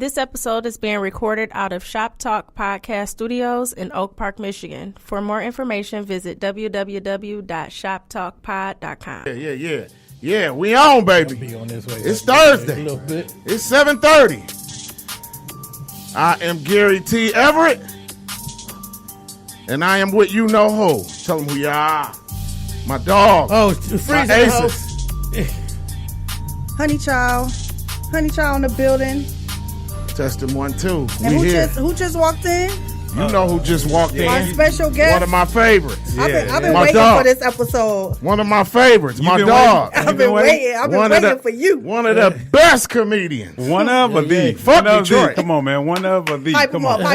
This episode is being recorded out of Shop Talk Podcast Studios in Oak Park, Michigan. For more information, visit www.shoptalkpod.com. Yeah, we on, baby. It's Thursday. It's 7:30. I am Gary T. Everett, and I am with you know who. Tell them who you are. My dog. Oh, my aces. Honey Child in the building. Testing 1, 2. And we here. who just walked in? You know who just walked in. Our special guest. One of my favorites. I've been My waiting dog. for this episode. One of my favorites. My dog. I've been waiting. I've been waiting for you. One of the best comedians. One of or the. Fuck Detroit. Come on, man. One of or the. Come on. The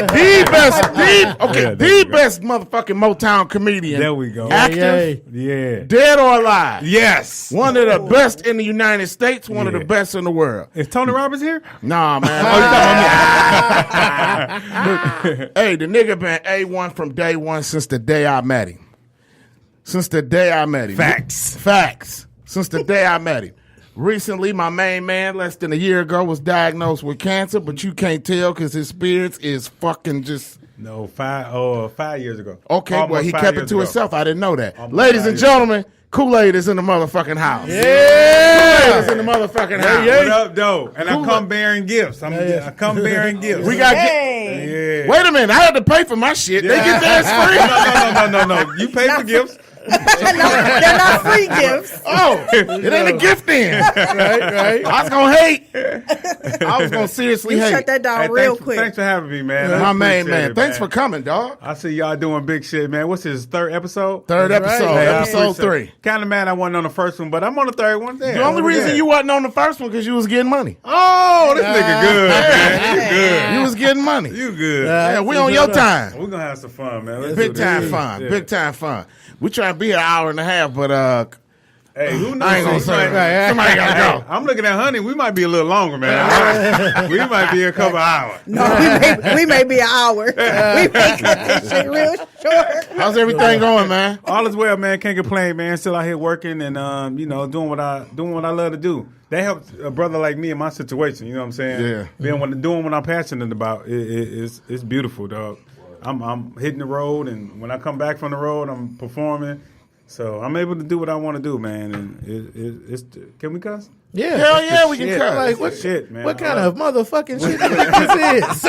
best motherfucking Motown comedian. There we go. Active. Yeah. Dead or alive. Yes. One of the best in the United States. One of the best in the world. Is Tony Roberts here? Nah, man. Hey, the nigga been A1 from day one since the day I met him. Facts. Since the day I met him. Recently, my main man, less than a year ago, was diagnosed with cancer, but you can't tell because his spirits is fucking just... No, 5 years ago. Okay, Almost well, he 5 kept years it to ago. himself. I didn't know that. Almost Ladies 5 and years gentlemen, Coolaide is in the motherfucking house. Yeah. Coolaide is in the motherfucking house. What up, though? And I come bearing gifts. I come bearing gifts. We got Hey. Yeah. Wait a minute, I had to pay for my shit. They get theirs free. No. You pay for gifts. No, they're not free gifts. Oh, it ain't a gift then. right. I was gonna hate. I was gonna seriously You hate. shut that down Hey, real quick. Thanks for having me, man. I My main appreciate man. it, Thanks for coming, dog. I see y'all doing big shit, man. What's his third episode? Third That's episode, right. episode 3. Kind of mad I wasn't on the first one, but I'm on the third one. The only reason you wasn't on the first one because you was getting money. Oh, this nigga good, man. You good. You was getting money. You good. Yeah, we on your time. We're going to have some fun, man. Let's Big do this. time fun. Yeah. Big time fun. We try to be here an hour and a half, but Hey, who knows? I ain't gonna say that. Somebody gotta go. I'm looking at Honey. We might be a little longer, man. We might be a couple hours. No, we may be an hour. We may cut this shit real short. How's everything going, man? All is well, man. Can't complain, man. Still out here working and doing what I love to do. That helps a brother like me in my situation. You know what I'm saying? Yeah. Doing what I'm passionate about. It's beautiful, dog. I'm hitting the road, and when I come back from the road, I'm performing. So I'm able to do what I want to do, man. And it's can we cuss? Yeah. Hell yeah, we can Shit. cut. Like, What shit, man? What kind of motherfucking shit do you think this is?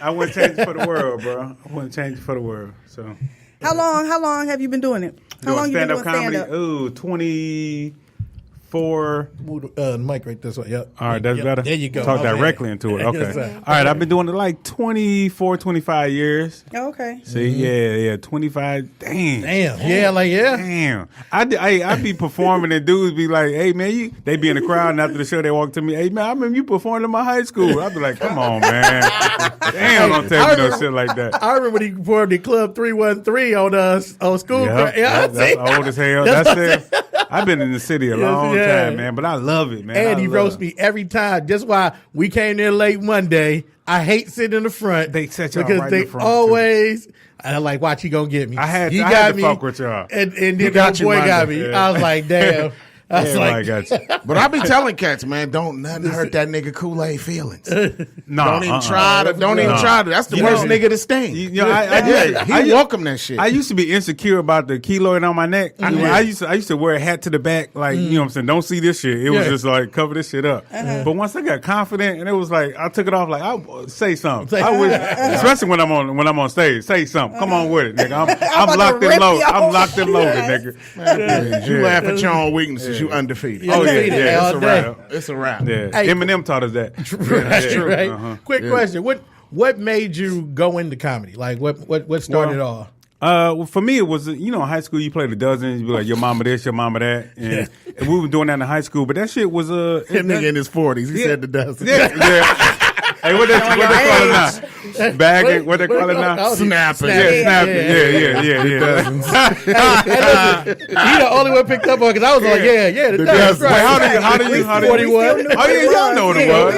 I wouldn't change it for the world, bro. I wouldn't change it for the world. So How long have you been doing it? How long you been doing comedy? stand-up? Ooh, 24. Move the mic right this way. Yep. All right, that's Yep. better. There you go. Talk Okay. directly into it. Okay. Yes, sir. All right, I've been doing it like 24, 25 years. Oh, okay. See, yeah, 25. Damn. Damn. I be performing and dudes be like, hey, man, they be in the crowd and after the show they walk to me, hey, man, I remember you performed in my high school. I be like, come on, man. Damn, don't tell me no shit like that. I remember when he performed at Club 313 on school. Yep, that's old as hell. That's it. I've been in the city a long time, man, but I love it, man. And he roasts me every time. Just why we came there late Monday. I hate sitting in the front. They set y'all because right they in the front, always. And I'm like, watch, he gonna get me. I had he to fuck with y'all. And then got that you boy got Monday. me. Yeah. I was like, damn. I was I like, got you. But I be telling cats, man, don't nothing hurt that nigga Kool-Aid feelings. No, Don't even try to. Don't even try to. That's the worst nigga to sting. You know, I He welcome that shit. I used to be insecure about the keloid on my neck. I used to wear a hat to the back, like you know what I'm saying. Don't see this shit. It was just like cover this shit up. But once I got confident, and it was like I took it off. Like I say something. I would, especially when I'm on stage. Say something. Come on with it, nigga. I'm locked and loaded. I'm locked and loaded, nigga. You laugh at your own weaknesses. You undefeated. Oh yeah, Undefeated all it's a day. wrap. It's a wrap. Yeah, Hey. Eminem taught us that. That's true, right? Quick Yeah. question: What made you go into comedy? Like, what started it all? Well, for me, it was, in high school, you played the dozens, you be like, your mama this, your mama that. And we were doing that in high school, but that shit was, Him nigga in his 40s. He said the dozen. yeah. Hey, what they call it now? Bagging, what they call it now? Snapping. Yeah, snapping. Yeah. He the only one picked up on because I was like, the dance, Wait, right. how do you? 41. Oh yeah, y'all know what it was.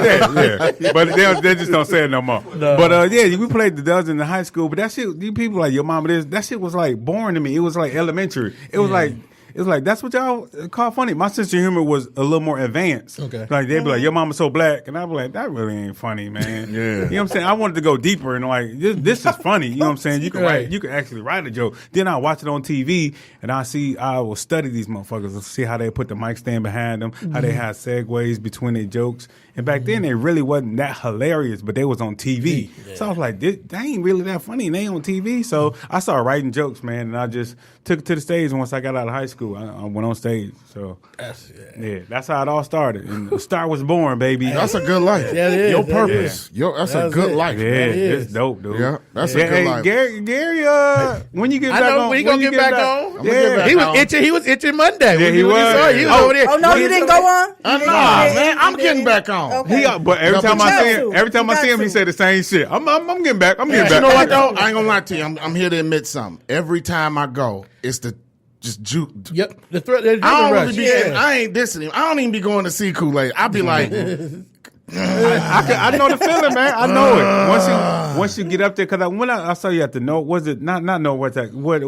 Yeah. But they just don't say it no more. But we played the dozen in high school. But that shit, you people like your mama this. That shit was like boring to me. It was like elementary. It was like It's like, that's what y'all call funny. My sense of humor was a little more advanced. Okay. Like, they'd be like, your mama's so black. And I'd be like, that really ain't funny, man. Yeah. You know what I'm saying? I wanted to go deeper and like, this is funny. You know what I'm saying? You can Right. you can actually write a joke. Then I watch it on TV and I will study these motherfuckers and see how they put the mic stand behind them, how they had segues between their jokes. And back then, they really wasn't that hilarious, but they was on TV. So I was like, they ain't really that funny. They ain't on TV. So I started writing jokes, man, and I just took it to the stage. And once I got out of high school, I went on stage. So that's how it all started. And the star was born, baby. That's a good life. Yeah, it is. Your That purpose. That's a good life. Yeah, man. it's dope, dude. Yeah, that's a good life. Gary, when you get I back know on, when you gonna get back on. get back He was itching Monday. Yeah, When he you was. saw you Oh. over there. Oh no, you didn't go on. Nah, man, I'm getting back on. Okay. But every time I see him, You got he to. say the same shit. I'm getting back. I'm getting You back. know what though? I ain't gonna lie to you. I'm here to admit something. Every time I go, it's the just juke. Yep, the I don't rush. really be. I ain't dissing him. I don't even be going to see Coolaide. I be like, I know the feeling, man. I know it. Once you get up there, because when I saw you at the was it not know what's that? What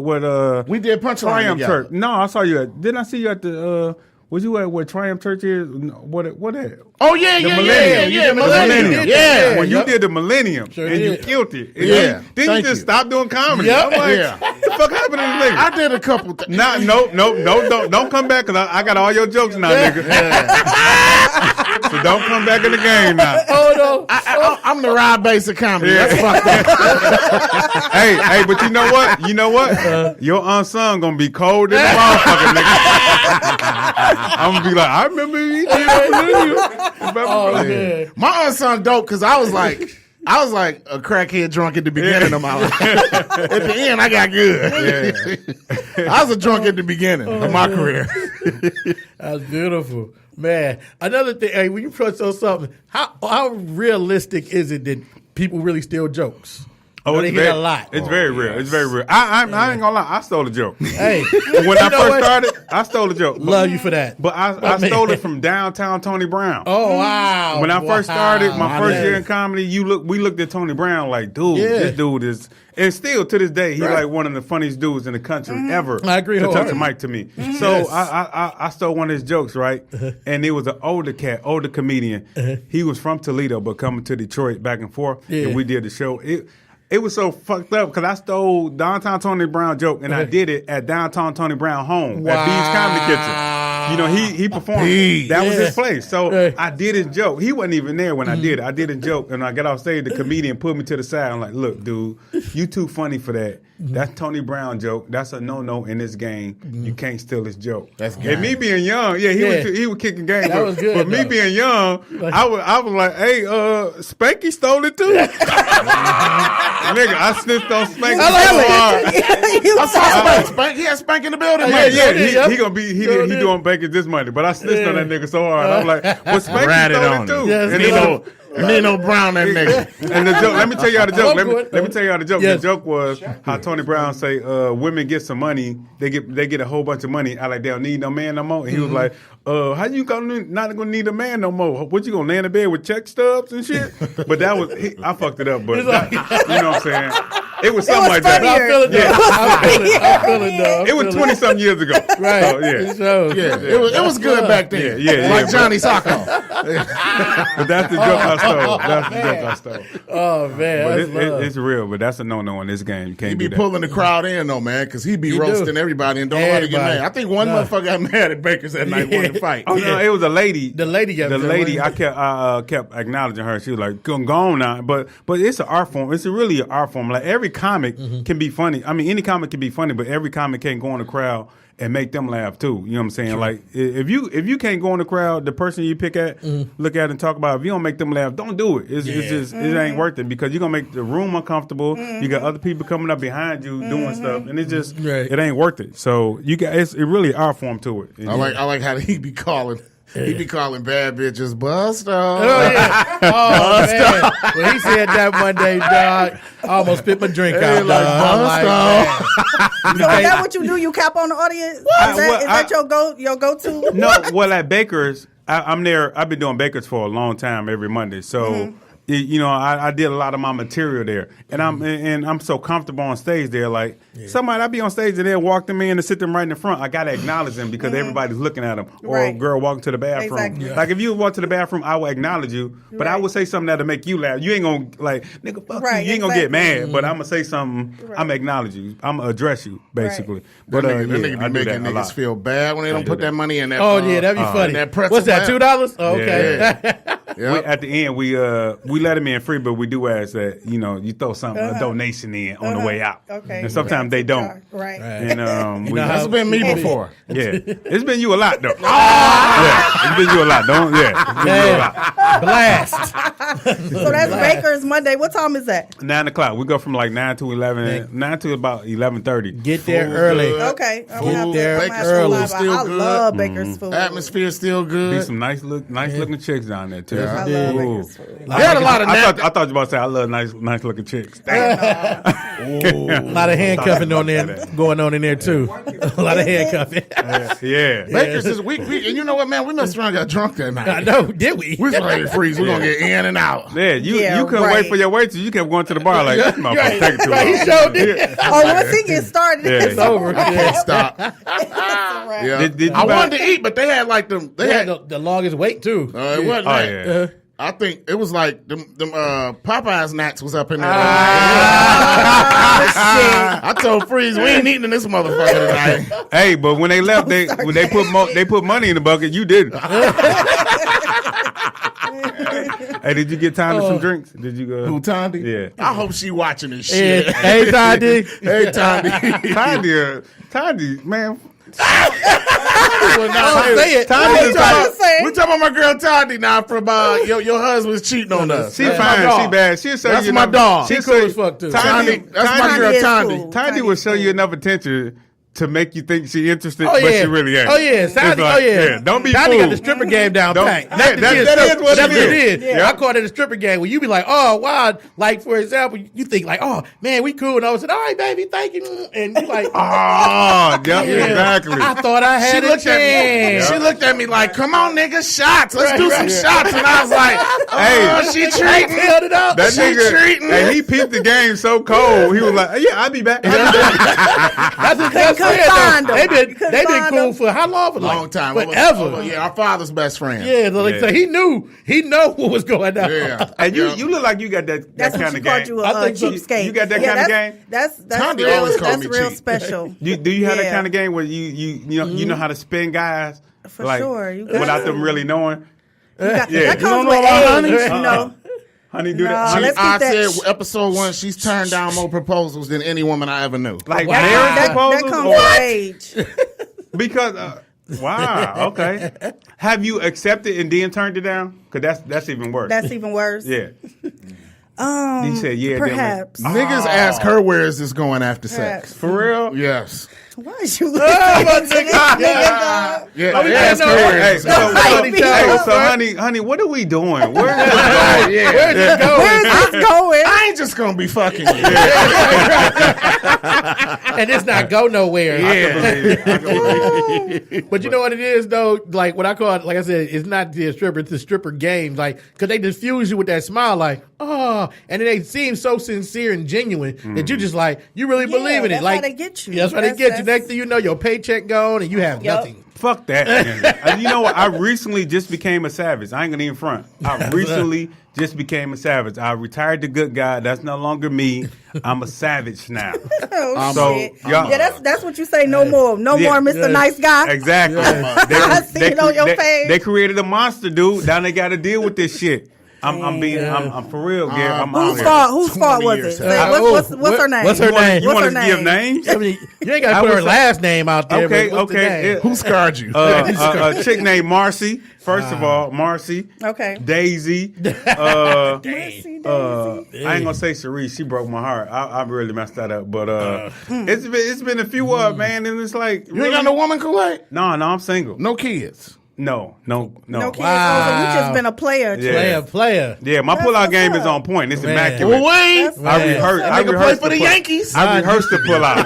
we did Punchline Triumph together. Church? No, I saw you at. Didn't I see you at the? Was you at where Triumph Church is? What at? Oh yeah, The yeah, Millennium. yeah, The Millennium. Millennium. Yeah. When you Yep. did the Millennium Sure and you did. killed it. And Yeah. Then you Thank just you. stopped doing comedy. Yep. I'm like, Yeah. what the fuck happened to this nigga? I did a couple things. Don't come back because I got all your jokes now, nigga. So don't come back in the game now. Oh no! I'm the Rod Bass of comedy. Yeah. That's fucked up. hey, but you know what? Your unsung gonna be cold as a motherfucker, nigga. I'm gonna be like, I remember he did Oh man! My unsung dope because I was like a crackhead drunk at the beginning of my life. At the end, I got good. I was a drunk at the beginning of my career. That's beautiful, man. Another thing, hey, when you touch on something, how realistic is it that people really steal jokes? Oh, they it's hear very, a lot. It's very real. It's very real. I ain't gonna lie. I stole a joke. Hey, When I first started, I stole a joke. love you for that. But I stole it from downtown Tony Brown. Oh wow! When I first started, my first man. year in comedy, we looked at Tony Brown like, dude, Yeah. this dude is, and still to this day, he's Right. like one of the funniest dudes in the country ever. I agree to touch a wholeheartedly. mic to me. So I stole one of his jokes, right? And it was an older comedian. He was from Toledo, but coming to Detroit back and forth. Yeah. And we did the show. It was so fucked up because I stole downtown Tony Brown joke and I did it at downtown Tony Brown home at B's Comedy Kitchen. You know, he performed. B's. That was Yeah. his place. So Right. I did his joke. He wasn't even there when I did it. I did a joke and I got off stage. The comedian pulled me to the side. I'm like, look, dude, you too funny for that. That's Tony Brown joke. That's a no-no in this game. You can't steal this joke. That's And game. me being young, he was kicking game. That was good, But me though. being young, I was like, hey, Spanky stole it too. Nigga, I snitched on Spanky so hard. I saw Spank. He had Spank in the building. Yeah, man. yeah, Yep. he gonna be he Sure he did. doing bacon this Monday, but I snitched on that nigga so hard. I'm like, well, Spanky Ratted stole on it too. him. Yes, And he then- Nino Brown, that nigga. and the joke, let me tell y'all the joke. I'm good. Let me tell y'all the joke. Yes. The joke was how Tony Brown say women get some money, they get a whole bunch of money. I like they don't need no man no more. And he was like, how you not gonna need a man no more? What you gonna lay in the bed with check stubs and shit? But that was I fucked it up, but you know what I'm saying? It was something like that. I feel it. Yeah. I feel it. Though. It was 20 something years ago. Right. So, yeah. It shows. Yeah, it was good back then. Yeah, like but- Johnny Sacco. But that's the joke I stole. That's the joke I stole. Oh man, But that's love. it's real, but that's a no-no in this game. You He can't be do that. pulling the crowd in though, man, because he be He roasting do. everybody and don't know how to get Everybody. mad. I think one motherfucker got mad at Bakers that night, wanted to fight. Oh no, it was a lady. The lady got the mad, lady. wasn't I kept acknowledging her. She was like, "Go on now," but it's an art form. It's really an art form. Like every comic can be funny. I mean, any comic can be funny, but every comic can't go in the crowd and make them laugh too. You know what I'm saying? Like if you can't go in the crowd, the person you pick at, look at and talk about, if you don't make them laugh, don't do it. It's just it ain't worth it because you're gonna make the room uncomfortable. You got other people coming up behind you doing stuff, and it's just Right. it ain't worth it. So you got it really art form to it. I like how he be calling. He be calling bad bitches Buster. Oh, yeah. Oh, man. When he said that one day, dog, I almost spit my drink out. like, dog. I'm Buster. man. So is that what you do? You cap on the audience? Is that your go-to? No, well, at Baker's, I'm there. I've been doing Baker's for a long time every Monday. So I did a lot of my material there, and I'm so comfortable on stage there. Like somebody, I be on stage and they'll walk to me and sit them right in the front. I gotta acknowledge them because everybody's looking at them. Or a girl walking to the bathroom. Exactly. Like if you walk to the bathroom, I will acknowledge you, but I will say something that'll make you laugh. You ain't gonna like nigga fuck you. You ain't gonna get mad, but I'm gonna say something. I'm gonna acknowledge you. I'm gonna address you basically. But that nigga I be do making that a niggas lot. feel bad when they don't put that money in that. Oh yeah, that'd be funny. That pretzel What's that? $2? Oh, okay. Yeah. At the end, we let them in free, but we do ask that you throw something a donation in on the way out. Okay. And sometimes they don't. Right. And That's been me before. Yeah, it's been you a lot though. Yeah, it's been you a lot. It's been you a lot. Blast. So that's Baker's Monday. What time is that? 9:00. We go from like 9 to 11, 9 to about 11:30. Get there early. Okay. Get there Baker's early. food still I good. love Baker's food. Atmosphere still Be good. some nice looking chicks down there too. Yeah. I love Yeah. Baker's food. They had a lot of I nap- thought you were about to say I love nice looking chicks. A lot of handcuffing on there, going on in there too. A lot of handcuffing. Yeah. Baker's is week, and you know what, man? We messed around and got drunk that night. I know, did we? We was ready to freeze. We're gonna get in and out. Yeah, you couldn't right. wait for your waitress. You kept going to the bar like this motherfucker take it too Right, he long. showed it. Oh, once he gets started, Yeah. it's It's over. Can't stop. right. Yeah. Did you I buy- wanted to eat, but they had like them. They They had. had the longest wait too. It wasn't Oh like. yeah. I think it was like them Popeyes gnats was up in there. I told Freeze we ain't eating this motherfucker tonight. Hey, but when they left, they put money in the bucket. You didn't. Hey, did you get Tanya some drinks? Did you go? Who, Tandy? Yeah. I hope she watching this shit. Hey, Todd. Hey, Tandy. Tandy, man. Say it. Tandy is like, We talking about my girl Tandy now from your husband's cheating on us. she That's my fine, dog. she bad. She'll show That's you my enough- dog. She'll She cool show- as fuck too. Tandy, that's my Tandy- girl is Tandy. cool. Tandy will show you enough attention to make you think she interested, Oh but yeah. she really ain't. Oh yeah. Sandy, It's like, Don't be Sandy fooled. got the stripper game down Don't- pat. Yeah, Not the that kids is stuff. what That's it what it is. is. Yeah. I call it a stripper game where you be like, oh wow, like for example, you think like, oh man, we cool, and I was like, all right, baby, thank you, and you like, Oh, yeah, exactly. I thought I had a She chance. looked at me like, "Come on, nigga, shots. Let's do some shots." And I was like, Hey. she treating. Held it up. That She nigga, treating. and he peeped the game so cold. He was like, "Yeah, I'll be back." That's his best couldn't friend, find though. him. They Couldn't been find cool him. for how long? For Long like, time. forever. Yeah, our father's best friend. Yeah, so, like, Yeah. so he know what was going on. Yeah. And you look like you got that That's kind what of you called game. you I a think so. cheapskate. You got that kind of game? That's Tandy real. always called That's me real cheap. special. Do you have that Yeah. kind of game where you know how to spin guys For sure. You got without to. them really knowing? Yeah. Yeah. That You comes don't know with about age, honeys? you know. Honey, do No, that. let's I keep that said episode 1, she's turned down more proposals than any woman I ever knew. Like Wow. marriage That proposals? comes Or- with age. Because wow, okay. Have you accepted and then turned it down? Because that's even worse. That's even worse. Yeah. He said, yeah. then we- Perhaps. Niggas ask her where is this going after Perhaps. sex. For real? Yes. Why is you listening to this nigga, dog? Yeah, Oh, we they ask know. her where Hey, is so, this so, going. honey, what are we doing? Where is this going? Yeah. Where's it going? Where's this going? I ain't just gonna be fucking you. And it's not go nowhere. Yeah. But you know what it is though? Like what I call it, like I said, it's not the stripper, it's the stripper game. Like, cause they diffuse you with that smile, like, oh, and then they seem so sincere and genuine that you just like, you really Yeah, believe in it. that's Like, how they get you. Yeah, that's how they That's- get you. that's- Next thing you know, your paycheck gone and you have Yup. nothing. Fuck that. You know what? I recently just became a savage. I ain't gonna even front. I recently just became a savage. I retired the good guy. That's no longer me. I'm a savage now. Oh, So, shit. y'all- Yeah, that's what you say. No more. No Yeah. more, Mr. Nice Guy. Exactly. I see it on your page. They created a monster, dude. Now they got to deal with this shit. I'm for real, Gary. I'm out Whose here. fault? Whose 20 fault was years, it? huh? Say, what's her name? What's her name? You What's want her to give name? names? I mean, you ain't got I to put would her say- last name out there. Okay, but what's the okay. name? Who scarred you? A chick named Marcy. First of all, Marcy. Okay. Daisy. Daisy. I ain't gonna say Cherise. She broke my heart. I really messed that up. But it's been a few man, and it's like You ain't got no woman, Coolaide? No, I'm single. No kids. No. No kids. Wow. Oh, so you just been a player. Yeah. Player. Yeah, my That's pullout what's game up. is on point. It's Man. immaculate. Wait, I rehearsed. I nigga play rehearsed for the pull- Yankees. I rehearsed the pull out.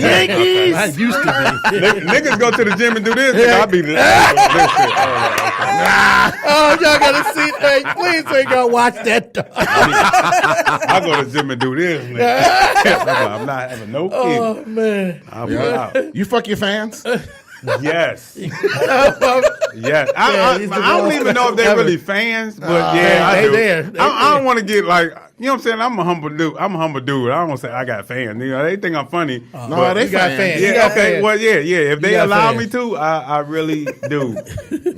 Yankees. I used to be. Niggas go to the gym and do this. Nigga, I be this shit. Oh, y'all gotta see. Hey, please ain't gonna watch that. Dog. I go to the gym and do this. Nigga. I'm not having no kids. Oh man. I'll be out. You fuck your fans? Yes. Yes. I don't even know if they're really fans, but yeah, I they do. there. I don't want to get like, you know what I'm saying? I'm a humble dude. I don't want to say I got fans. You know, they think I'm funny. No, they You got fans. fans. Yeah, You got okay. fans. Well, yeah. If they got allow fans. me to, I really do.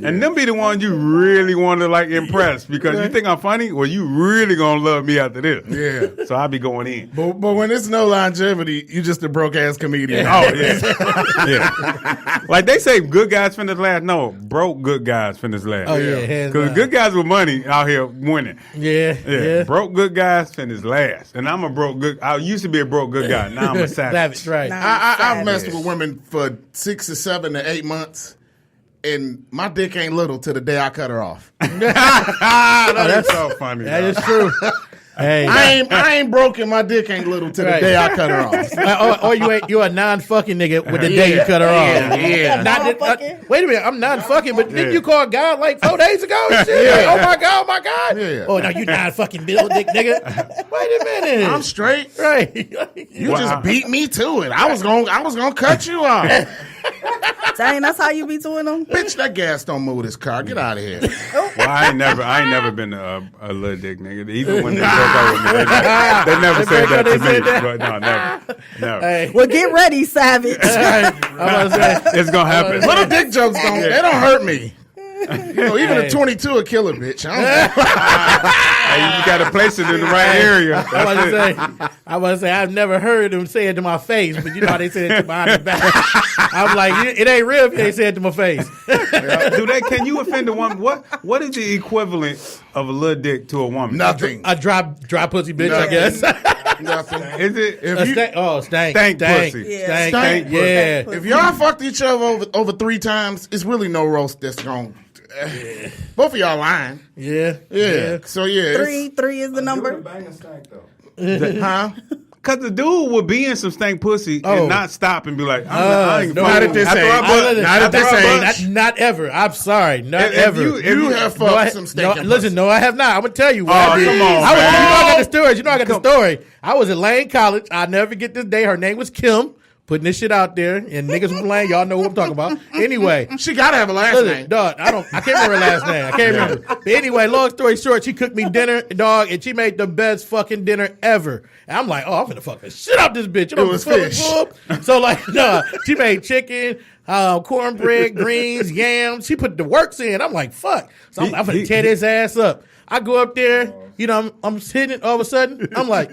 And them be the ones you really want to like impress because you think I'm funny. Well, you really gonna love me after this. Yeah. So I be going in. But when it's no longevity, you just a broke ass comedian. Oh yeah, yeah. Like they say, good guys finish last. No, broke good guys finish last. Oh, yeah, hands because down. good guys with money out here winning. Yeah. Yeah, broke good guys finish last, and I'm a broke good. I used to be a broke good guy. Now I'm a savage. Savage, right? Nah. I've messed with women for 6 to 7 to 8 months, and my dick ain't little till the day I cut her off. That's so funny. That dog. is true. Hey, I ain't broken. My dick ain't little till the Right. day I cut her off. or you a non-fucking nigga with the day you cut her off. Yeah. Non-fucking? Wait a minute, I'm non-fucking, but didn't you call God like 4 days ago? And shit? Yeah. Like, oh my God. Yeah. Oh, no, you non-fucking bill dick nigga. Wait a minute. I'm straight. right. You Wow. just beat me to it. I was gonna cut you off. Dang, that's how you be doing them? Bitch, that gas don't move this car. Get out of here. Well, I ain't never been a little dick nigga. Even when they broke up with me, they never said that to me. But no, never. Hey. Well, get ready, savage. I'm about to say, It's gonna happen. Little dick jokes they don't hurt me. You know, even a 22 will kill a bitch. Hey, you got to place it in the right area. I was to say, I've never heard them say it to my face, but you know how they say it to behind the back. I'm like, it ain't real if they say it to my face. Can you offend a woman? What is the equivalent of a little dick to a woman? Nothing. A dry pussy bitch, I Nothing. guess. Nothing. Is it? If you, Stank. Stank pussy. Yeah. Stank. Stank pussy. Yeah. if y'all fucked each other over 3 times, it's really no roast that's going. Both of y'all lying. Yeah. Yeah. So yeah. Three is the number. Huh? Because the dude would be in some stank pussy Oh. and not stop and be like, I ain't no. fucking- Not at this after age. I bust- Not at this after I age. bust- Not ever. I'm sorry. Not If ever. You have fucked some stinking listen, no, I have not. I'm gonna tell you what Oh, I did. come on, You know I man. got the stories. You know I got the story. I was at Lane College. I'll never forget this day. Her name was Kim. Putting this shit out there, and niggas from Lane, y'all know what I'm talking about. Anyway, She gotta have a last listen, name. dog, I can't remember her last name. I can't remember. But anyway, long story short, she cooked me dinner, dog, and she made the best fucking dinner ever. And I'm like, I'm finna fuck the shit out this bitch. You know, It was full of fish. food. So like, nah, she made chicken, cornbread, greens, yams. She put the works in. I'm like, fuck. So I'm finna tear this ass up. I go up there, you know, I'm sitting it all of a sudden. I'm like,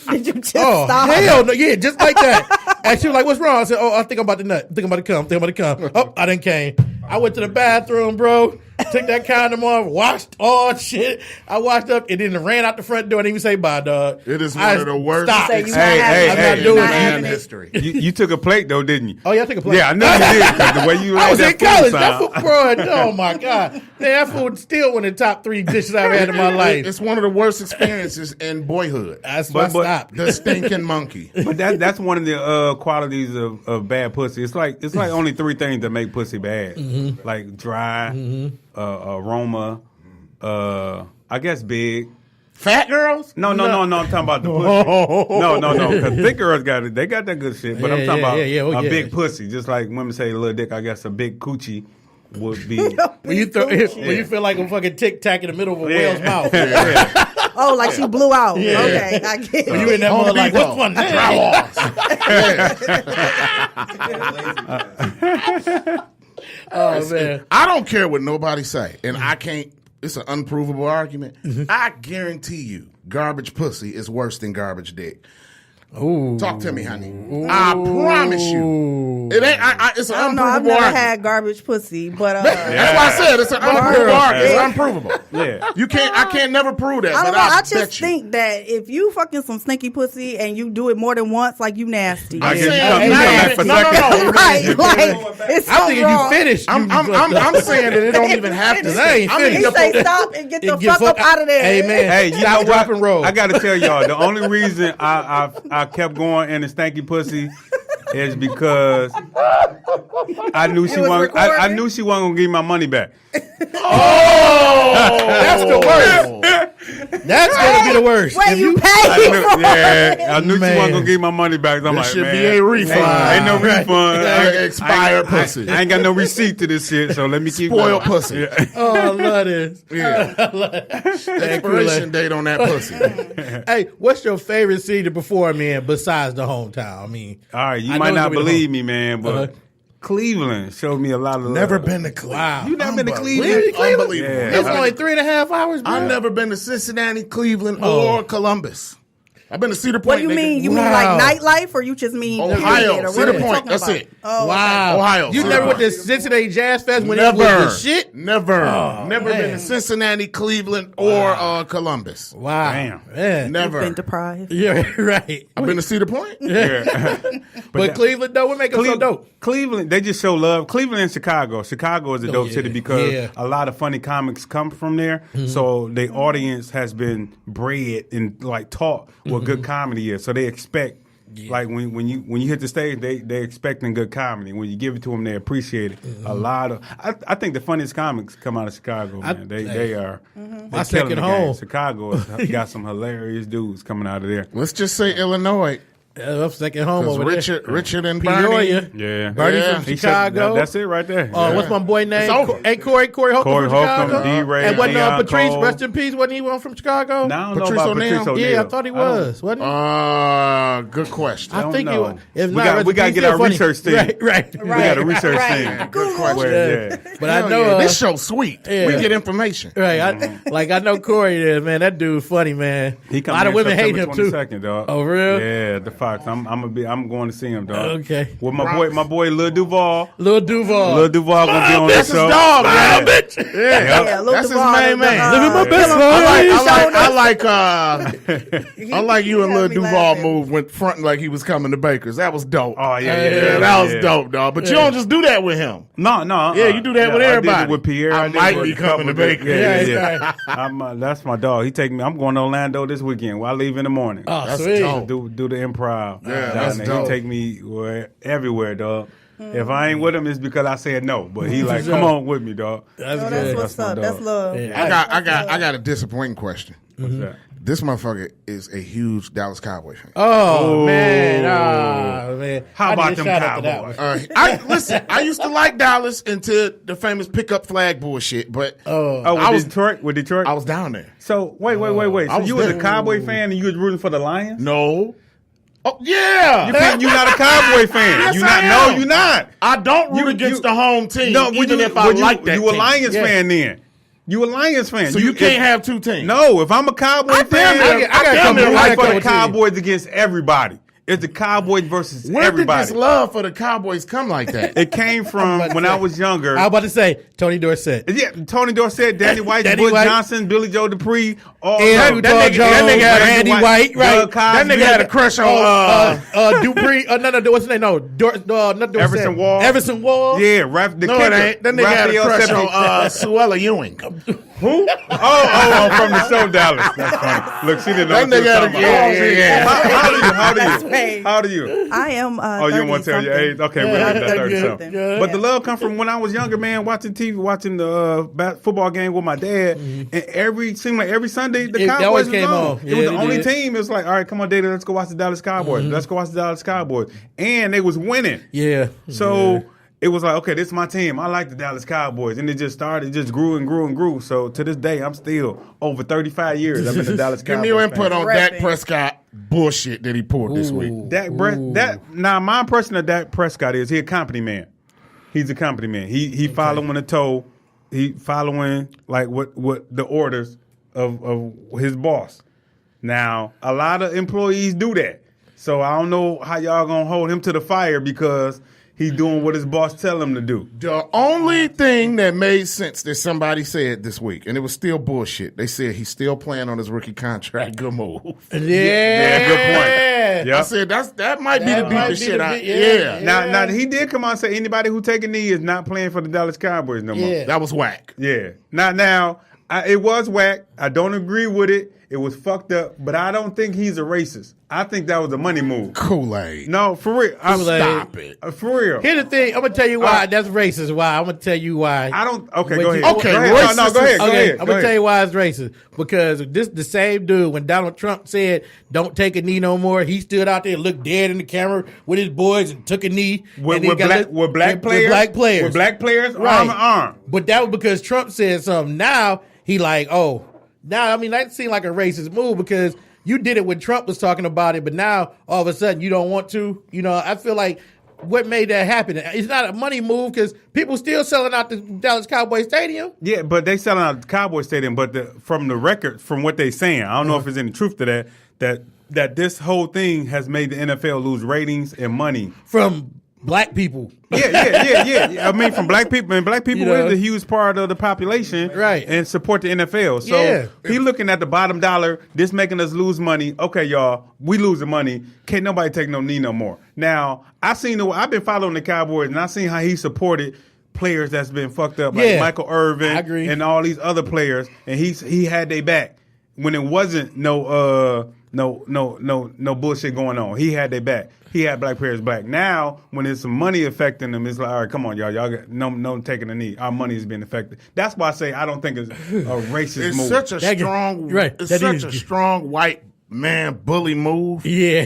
Did you just oh, stop? hell no. Yeah, just like that. And she was like, what's wrong? I said, oh, I think I'm about to nut. I think I'm about to come. Oh, I done came. I went to the bathroom, bro. Took that condom off, washed all shit. I washed up and then ran out the front door and didn't even say bye, dog. It is one of the worst Stop. Say you not Hey, having hey, it. hey, I'm not doing Not it. having in it. history. You took a plate though, didn't you? Oh, yeah, I took a plate. Yeah, I know you did. 'Cause the way you I was that in college. food That sound. food, bro. Oh my god, man, that food still one of the top 3 dishes I've had in my life. It's one of the worst experiences in boyhood. That's why I but- stopped. The stinking monkey. But that's one of the qualities of bad pussy. It's like only 3 things that make pussy bad, like dry, aroma, I guess big. Fat girls? No. I'm talking about the pussy. No. Because thick girls got it. They got that good shit. But I'm Yeah, talking about yeah. Oh, a yeah. big pussy. Just like women say a little dick. I guess a big coochie would be. When you feel like a fucking tic tac in the middle of a Yeah. whale's mouth. Yeah. Oh, like she blew out. Okay, I get You it. in that Home mother like, Depot. what's one? Oh man. I don't care what nobody say, and I can't. It's an unprovable argument. I guarantee you, garbage pussy is worse than garbage dick. Ooh. Talk to me, honey. I promise you. It ain't. It's an I don't know. I've unprovable never argument. had garbage pussy, but That's why I said it's an unprovable argument. It's unprovable. Yeah. You can't. I can't never prove that. I don't but know. I bet just you. think that if you fucking some stinky pussy and you do it more than once, like you nasty. I'm Yeah. saying You come back for no. Right, like it's I think if you finish, I'm saying that it don't even have to. I ain't I mean, finished. He say stop and get the fuck up out of there. Amen. Hey, you Stop, know drop, what? and roll. I got to tell y'all, the only reason I kept going in the stanky pussy is because I knew she was wasn't. I recording? knew she wasn't gonna give me my money back. That's the worst. That's gonna be the worst. Wait, If you I paid knew, for it. I knew she Man. wasn't gonna give me my money back. So I'm There like, should man, be a refund. Ain't no Right. refund. Expired pussy. I ain't got no receipt to this shit, so let me keep Spoiled going. pussy. Yeah. Oh, I love this. Yeah. Expiration date on that pussy. Hey, what's your favorite city to perform in besides the hometown? I mean, All right, you I might know it's not gonna be the believe home. me, man, but Uh-huh. Cleveland showed me a lot of love. Never been to Cleveland. Wow. You never been to Cleveland? Really, Cleveland? Unbelievable. Yeah. It's Never- only 3.5 hours, bro. I've never been to Cincinnati, Cleveland, Oh. or Columbus. I've been to Cedar Point. What do you mean? You mean Wow. like nightlife, or you just mean Ohio, period, or what Cedar are we Point, talking that's about? it. Oh, Wow. Ohio. You Cedar never went Point. to Cincinnati Jazz Fest when it Never. was the shit? Never. Oh, Never man. been to Cincinnati, Cleveland, or Columbus. Wow. Damn. Man. Never. been deprived. Yeah, right. I've been to Cedar Point. Yeah. But Cleveland, though, what make them so dope? Cleveland, they just show love. Cleveland and Chicago. Chicago is a dope yeah. city because Yeah. a lot of funny comics come from there. So the audience has been bred and like taught what good comedy is. So they expect. Like when you hit the stage, they expecting good comedy. When you give it to them, they appreciate it. A lot of I think the funniest comics come out of Chicago. Man. They are My killing second the home. game. Chicago has got some hilarious dudes coming out of there. Let's just say Illinois. I'm second home Because over Richard and Peoria. Bernie. Yeah, Bernie Yeah. from He said- Chicago. that's it right there. What's my boy name? It's over. Hey, Corey Holcomb Corey from Chicago. Holcomb, D-Ray, and wasn't Deion Patrice, Cole. rest in peace, wasn't he one from Chicago? Now I don't know Patrice about O'Neal? Patrice O'Neal. Yeah, I thought he was, wasn't he? Good question. I don't think he know. was. If We not, got- rest we in gotta peace, get still our funny. research team. Right. We got a research Right. team. Good question. Where, yeah. But Hell I know yeah. This show's sweet. yeah. We get information. Right, I know Corey is, man. That dude funny, man. He a coming lot of in women hate September him too. 22nd, dog. Oh, real? Yeah, the Fox. I'm going to see him, dog. Okay. With my boy Lil Duval. Lil Duval. Lil Duval gonna be on That's the his show. dog, man. Yeah. Yeah, Lil That's his Duval, main man. Living my best I like you and had Lil me Duval laughing. move went fronting like he was coming to Baker's. That was dope. Oh yeah, Yeah, that was dope, dog. But you don't just do that with him. No. Yeah, you do that with I did everybody. it with Pierre. I did might it with be a couple coming to of- Baker. Yeah. That's my dog. He take me. I'm going to Orlando this weekend. While I leave in the morning. Oh, That's sweet. dope. Do the improv. Yeah, down that's there. dope. He take me everywhere, dog. If I ain't with him, it's because I said no. But he like, come on with me, dog. That's Oh, good. that's what's my up. dog. That's love. Yeah. I got a disappointing question. What's that? This motherfucker is a huge Dallas Cowboy fan. Oh, man. Oh, man. How I about need a them shout out to that Cowboys? one. Listen, I used to like Dallas until the famous pickup flag bullshit, but Oh, I was- Detroit? With Detroit? I was down there. So, wait. I So was you was a there. Cowboy fan and you was rooting for the Lions? No. Oh, yeah. You're not a Cowboy fan. Yes, you're I not. am. No, you're not. I don't root You- against you- the home team, No, even if I like that You a team. Lions Yeah. fan then. You a Lions fan. So you can't have two teams. No, if I'm a Cowboy fan, damn near- I I damn come near to like fight for the that team. Cowboys against everybody. It's the Cowboys versus Where everybody. did this love for the Cowboys come like that? It came from about to when say. I was younger. I was about to say, Tony Dorsett. Yeah, Tony Dorsett, Danny White, Danny Butch White. Johnson, Billy Joe Dupree, all And no, that nigga had Randy White, right? Doug Cosby, That nigga had a crush on Dupree. No, what's his name? No, not Dorsett. Everson Wall. Everson Wall. Yeah, the No, kicker. it ain't. That nigga had a Raphael crush Seppi- on Suella Ewing. Who? Oh, from the show Dallas. That's funny. Look, she didn't know That what she was nigga had a talking about. yeah. How old That's are you? right. How old are you? I am. Oh, you don't want to tell your age? Okay, we'll leave that 30 Yeah. something. Yeah. But the love come from when I was younger, man, watching TV, watching the football game with my dad, and seemed like every Sunday the It Cowboys always was came on. on. It Yeah, was the they only did. team. It was like, all right, come on, Data, let's go watch the Dallas Cowboys. Let's go watch the Dallas Cowboys, and they was winning. Yeah. So it was like, okay, this is my team. I like the Dallas Cowboys. And it just started, it just grew and grew and grew. So to this day, I'm still over 35 years. I've been the Dallas Give Cowboys. me your input fan. on Dak Prescott bullshit that he pulled this week. Now my impression of Dak Prescott is he a company man. He's a company man. He following the toe. He following like what the orders of his boss. Now a lot of employees do that. So I don't know how y'all gonna hold him to the fire because he's doing what his boss tell him to do. The only thing that made sense that somebody said this week, and it was still bullshit. They said he's still playing on his rookie contract. Good move. Yeah, good point. Yep. I said that might be the deepest shit. Yeah. Now he did come out and say anybody who take a knee is not playing for the Dallas Cowboys no more. Yeah. That was whack. Yeah. Now it was whack. I don't agree with it. It was fucked up, but I don't think he's a racist. I think that was a money move. Coolaide. No, for real. Stop it. For real. Here's the thing. I'm gonna tell you why that's racist. Why I'm gonna tell you why. I don't. Okay, Wait, go ahead. okay, go ahead. racist No, go ahead. Go Okay, ahead. I'm gonna tell you why it's racist. Because this the same dude when Donald Trump said don't take a knee no more, he stood out there and looked dead in the camera with his boys and took a knee. With and then black players. With black players, right. arm in arm. But that was because Trump said something. Now he like, oh, now I mean that seemed like a racist move because you did it when Trump was talking about it, but now all of a sudden you don't want to. You know, I feel like what made that happen? It's not a money move because people still selling out the Dallas Cowboys Stadium. Yeah, but they selling out the Cowboys Stadium. But from the record, from what they saying, I don't know if there's any truth to that this whole thing has made the NFL lose ratings and money From black people. Yeah. I mean, from black people, and black people is a huge part of the population, Right. And support the NFL. So he looking at the bottom dollar. This making us lose money. Okay, y'all, we losing money. Can't nobody take no knee no more. Now I've been following the Cowboys, and I seen how he supported players that's been fucked up, like Michael Irvin, I agree. and all these other players, and he had their back when it wasn't no bullshit going on. He had their back. He had black players back. Now, when there's some money affecting them, it's like, all right, come on, y'all got no taking a knee. Our money is being affected. That's why I say I don't think it's a racist It's move. such a strong, it's such a strong white man bully move. Yeah.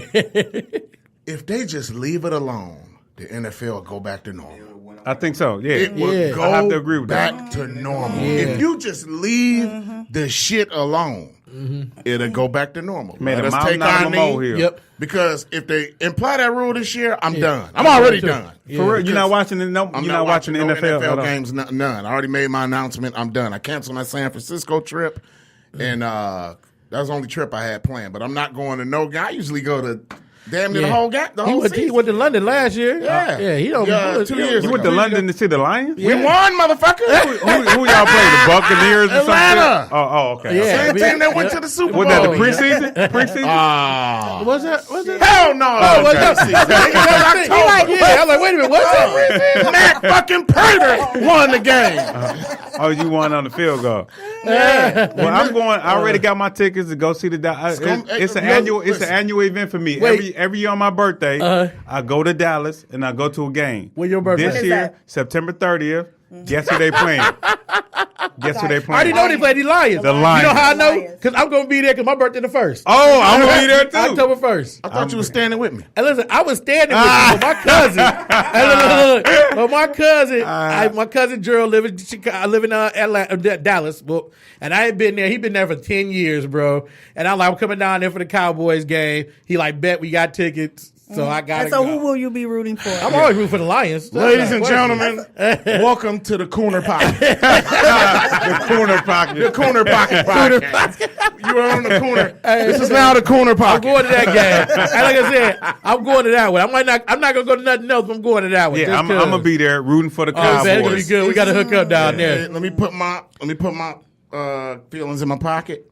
If they just leave it alone, the NFL will go back to normal. I think so. Yeah, It will go I have to agree with back that. to normal. If you just leave the shit alone, it'll go back to normal. Made Let a us mountain take out our of a knee. molehill. Yep. Because if they imply that rule this year, I'm done. I'm already done. For real, you're not watching the I'm you're not watching the no NFL. NFL games. None. I already made my announcement. I'm done. I canceled my San Francisco trip, and that was the only trip I had planned. But I'm not going to no guy. I usually go to damn near the whole season. He went to London last year. Yeah. He don't. 2 years. You went to London to see the Lions? We won, motherfucker. Who y'all play? The Buccaneers or Atlanta. something? Oh, okay. Yeah. Same team that went to the Super Bowl. Was that the preseason? Preseason? Was that? Hell no. Was that? October. I was like, wait a minute, what's that? Matt fucking Prater won the game. Oh, you won on the field goal. Yeah. Well, I'm going. I already got my tickets to go see the. It's an annual event for me. Wait. Every year on my birthday, I go to Dallas and I go to a game. When your birthday? This When is year, that? September 30th. Guess who they playing? Guess who they I playing? already know they play the Lions. The Lions. You know how I know? Lions. Because I'm going to be there because my birthday the 1st. Oh, I'm gonna be there too. October 1st. I thought you were standing with me. And listen, I was standing with you, but my cousin, but my cousin Gerald live in Chicago, I live in Atlanta, Dallas, well, and I had been there. He'd been there for 10 years, bro. And I'm coming down there for the Cowboys game. He like, bet we got tickets, so I got to And so go. who will you be rooting for? I'm always rooting for the Lions. Ladies and gentlemen, welcome to the Cooner Pocket. The corner pocket. The Cooner Pocket Podcast. You are on the corner. This is now the Cooner I'm Pocket. going to that game. And like I said, I'm going to that one. I'm not going to go to nothing else, but I'm going to that one. Yeah, I'm gonna be there rooting for the Oh, man, it's going to be Cowboys. good. We got to hook up down there. Let me put my feelings in my pocket.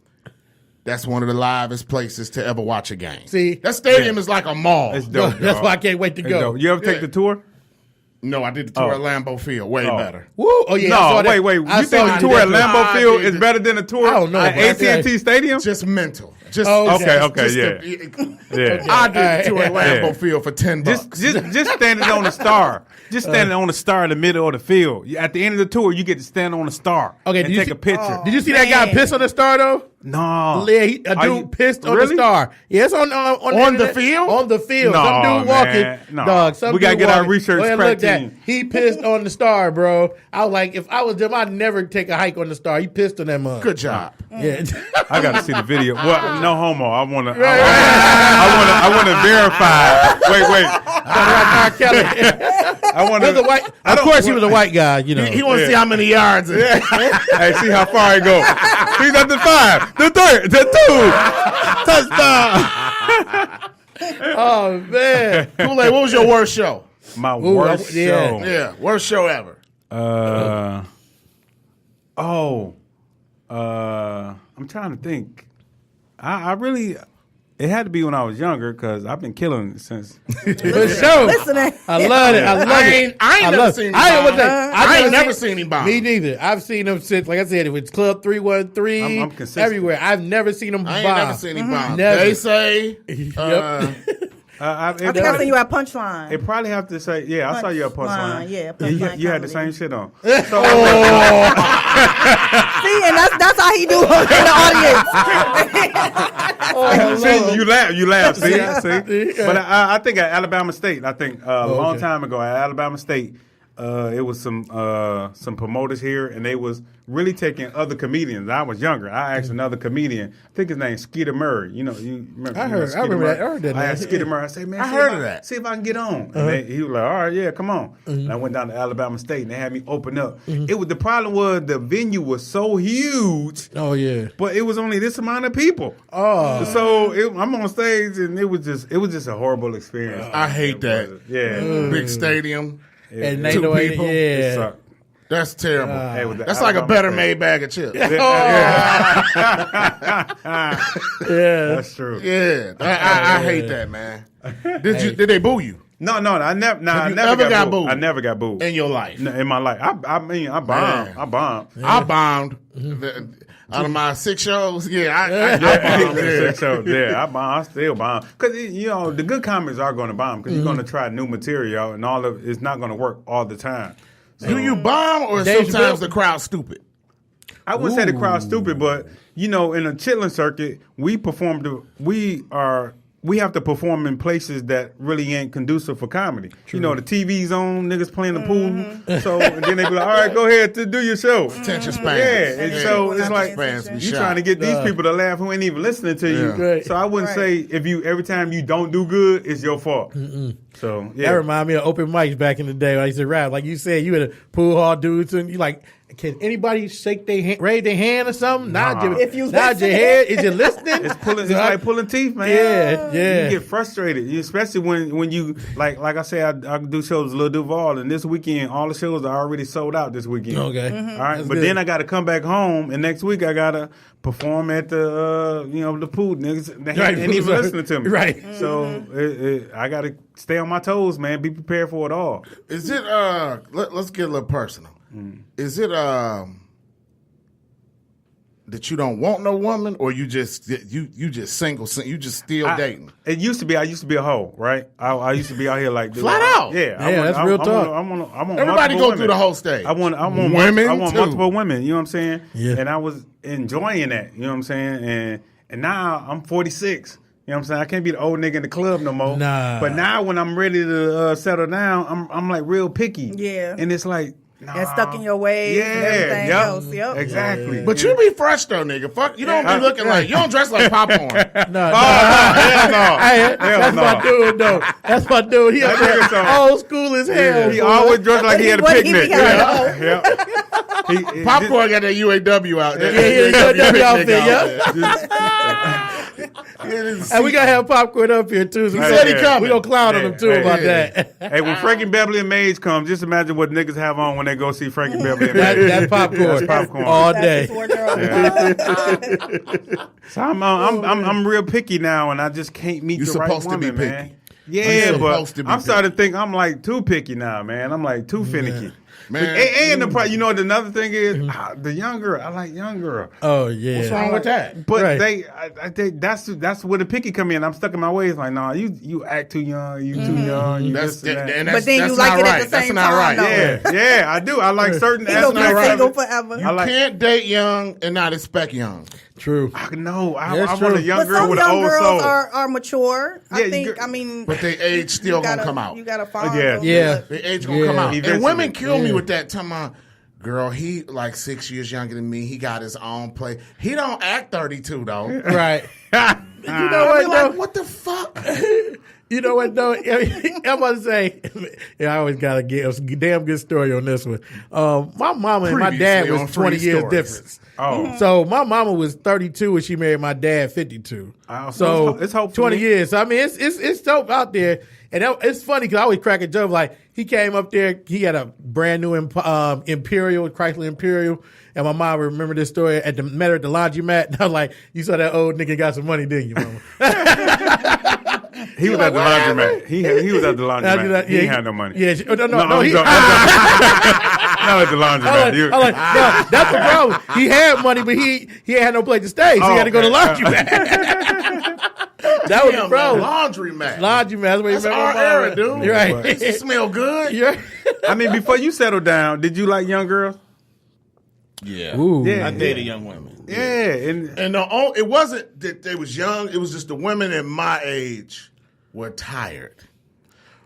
That's one of the livest places to ever watch a game. See? That stadium is like a mall. It's dope. That's dog. why I can't wait to It's go. dope. You ever take the tour? No, I did the tour at Lambeau Field. Way better. Woo! Oh yeah. I saw No, that. wait. I You saw think the you tour at did that. Lambeau I Field did is better than a tour I don't know, at but I tell AT&T Stadium? Just mental. Just Okay, just yeah. Yeah. I did the tour at Yeah. Lambeau Field for $10. Just standing on the star. Just standing on the star in the middle of the field. At the end of the tour, you get to stand on the star Okay, and did you take see- a picture. Did you see that guy Man. piss on the star though? No. Yeah, a Are dude you- pissed on really? the star. Yeah, it's on the internet. field? On the field. No, some dude walking. man. No. Dog, some We gotta dude get our walking. research Go ahead and crack look that. team. He pissed on the star, bro. I was like, if I was them, I'd never take a hike on the star. He pissed on that mug. Good job. Yeah. I got to see the video. Well, no homo. I want to. Right. I want to verify. Wait. R. Kelly. I want He was a white. Of course, he was a white guy. You know. He wants to see how many yards. Hey, see how far he go. He's at the 5, the 3, the 2, touchdown. Oh man. Koolaide, what was your worst show? My Ooh, worst show. Yeah, worst show ever. I'm trying to think. I really, it had to be when I was younger because I've been killing it since. For sure. Listen, I love it. I love it. I ain't never seen him bomb. I ain't never seen him bomb. Me neither. I've seen him since, like I said, it was Club 313. I'm consistent. Everywhere. I've never seen him bomb. I ain't never seen him bomb. Never. They say. I think I seen you at Punchline. It probably have to say, yeah, I saw you at Punchline. Yeah, you Punchline had the comedy. same shit on. See, and that's how he do in the audience. See, you laugh. See. But I think at Alabama State, a long time ago at Alabama State, it was some promoters here, and they was really taking other comedians. I was younger. I asked another comedian. I think his name's Skeeter Murray. You remember? I heard that. I asked Skeeter Murray. I said, man, I heard of that. See if I can get on. And he was like, all right, yeah, come on. And I went down to Alabama State, and they had me open up. The problem was the venue was so huge. Oh yeah. But it was only this amount of people. Oh. So I'm on stage, and it was just a horrible experience. I hate that. Yeah. Big stadium. And they Two know people. It yeah. sucked. That's terrible. Hey, with the That's like a Alabama better State. made bag of chips. Yeah. That's true. Yeah, I hate that, man. Did they boo you No, I never. Have I you never ever got got booed? I never got booed in your life? No, in my life. I mean, I bombed. Man. I bombed. I bombed out of my 6 shows. Yeah, I bombed. I bomb. I still bomb because the good comics are going to bomb because you're going to try new material and all of it's not going to work all the time. So, Do you bomb or Dave sometimes Chappelle- the crowd's stupid? I wouldn't say the crowd's stupid, but in a chitlin circuit, we have to perform in places that really ain't conducive for comedy. True. The TV's on, niggas playing the pool. So and then they be like, all right, go ahead to do your show. Attention spans. Yeah, and so it's like spans be you shot. trying to get these people to laugh who ain't even listening to you. Yeah. Right. So I wouldn't say if you every time you don't do good, it's your fault. So yeah, That remind me of open mics back in the day when I used to rap. Like you said, you had a pool hall dudes and you like, can anybody shake their hand, raise their hand or something? Nod If you your listen. head. Is you listening? it's like pulling teeth, man. Yeah. You get frustrated, especially when you like I say, I do shows with Lil Duval, and this weekend all the shows are already sold out this weekend. Okay. All right, That's but good. then I got to come back home, and next week I gotta perform at the the pool. Niggas they Right. ain't even listening to me. Right. So I got to stay on my toes, man. Be prepared for it all. Is it let's get a little personal. Is it that you don't want no woman, or you just single, you just still dating? It used to be I used to be a hoe, right? I used to be out here like Flat out. Yeah, that's real talk. I want Everybody multiple go women. through the whole stage. I want women. I want too. multiple women. You know what I'm saying? Yeah. And I was enjoying that. You know what I'm saying? And now I'm 46. You know what I'm saying? I can't be the old nigga in the club no more. Nah. But now when I'm ready to settle down, I'm like real picky. Yeah. And it's like. Nah. And stuck in your ways and everything else. Yep. Exactly. But you be fresh though, nigga. Fuck, you don't be looking like you don't dress like popcorn. No, Hell no. that's my dude, though. That's my dude. He That nigga so- old school as hell. He boy. always dressed like he had a What he picnic. be having? Yeah. Popcorn got that UAW out there. Yeah, That UAW picnic outfit, out there. And we gotta have popcorn up here too. So He said he coming. We gonna clown on him too Hey, about yeah. that. Hey, when Frankie Beverly and Mage come, just imagine what niggas have on when they go see Frankie Beverly and Mage. That's popcorn. That's popcorn. all That's day. his wardrobe. So I'm real picky now, and I just can't meet You the right supposed to be woman, man. picky. Yeah, You're but supposed to be I'm starting to think I'm like too picky now, man. I'm like too finicky. Man. And what another thing is, the young girl. I like young girl. Oh yeah. What's wrong with that? But Right. that's where the picky come in. I'm stuck in my ways. Like, nah, you act too young. You too young. You That's, this and that. and But that's, then that's you like not it at right. the That's same not time, right. though. Yeah, I do. I like certain He gonna be aspects. single right. forever. You I like- can't date young and not expect young. True. No, I That's want a true. young But girl some with an young old girls soul. are mature. Yeah, I you think. got- I mean, But they age still you gonna gotta- come out. You gotta find. Yeah. those Yeah. good- The age gonna Yeah. come out. Eventually. And women kill me Yeah. with that. Tell my girl, he like 6 years younger than me. He got his own play. He don't act 32 though. Right. You know what, though? Like, what the fuck? You know what, though? I'm about to say, I always got to give a damn good story on this one. My mama and my dad Previously was on 20 Free years Stories. difference. Oh. So my mama was 32 when she married my dad 52. Oh, So it's hope for 20 me. years. So, I mean, it's dope out there. And it's funny because I always crack a joke. Like, he came up there, he had a brand new Imperial, Chrysler Imperial. And my mom remember this story met her at the laundromat. And I was like, you saw that old nigga got some money, didn't you, mama? He was at the laundromat. He was at the laundromat. He ain't had no money. Yeah, no, Not at the laundromat. I'm like, no, that's the problem. He had money, but he ain't had no place to stay, so he had to go to laundromat. That was the problem. Laundromat. Laundromat. That's where That's our era, dude. You're right. It smell good. You're right. I mean, before you settled down, did you like young girls? Yeah. Ooh. Yeah. I dated young women. Yeah. And And it wasn't that they was young. It was just the women in my age were tired.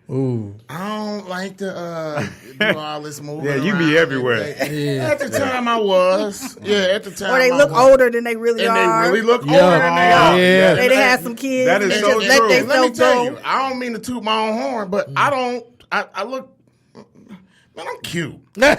Ooh. I don't like to do all this moving. Yeah, you be around. everywhere. At the time, I was. Yeah, at the time. Or they I look was. older than they really And are. they really look Yeah. older than they are. Yeah. They done had some kids. That is and so just let true. Let me themselves tell go. you, I don't mean to toot my own horn, but I look, man, I'm cute. Say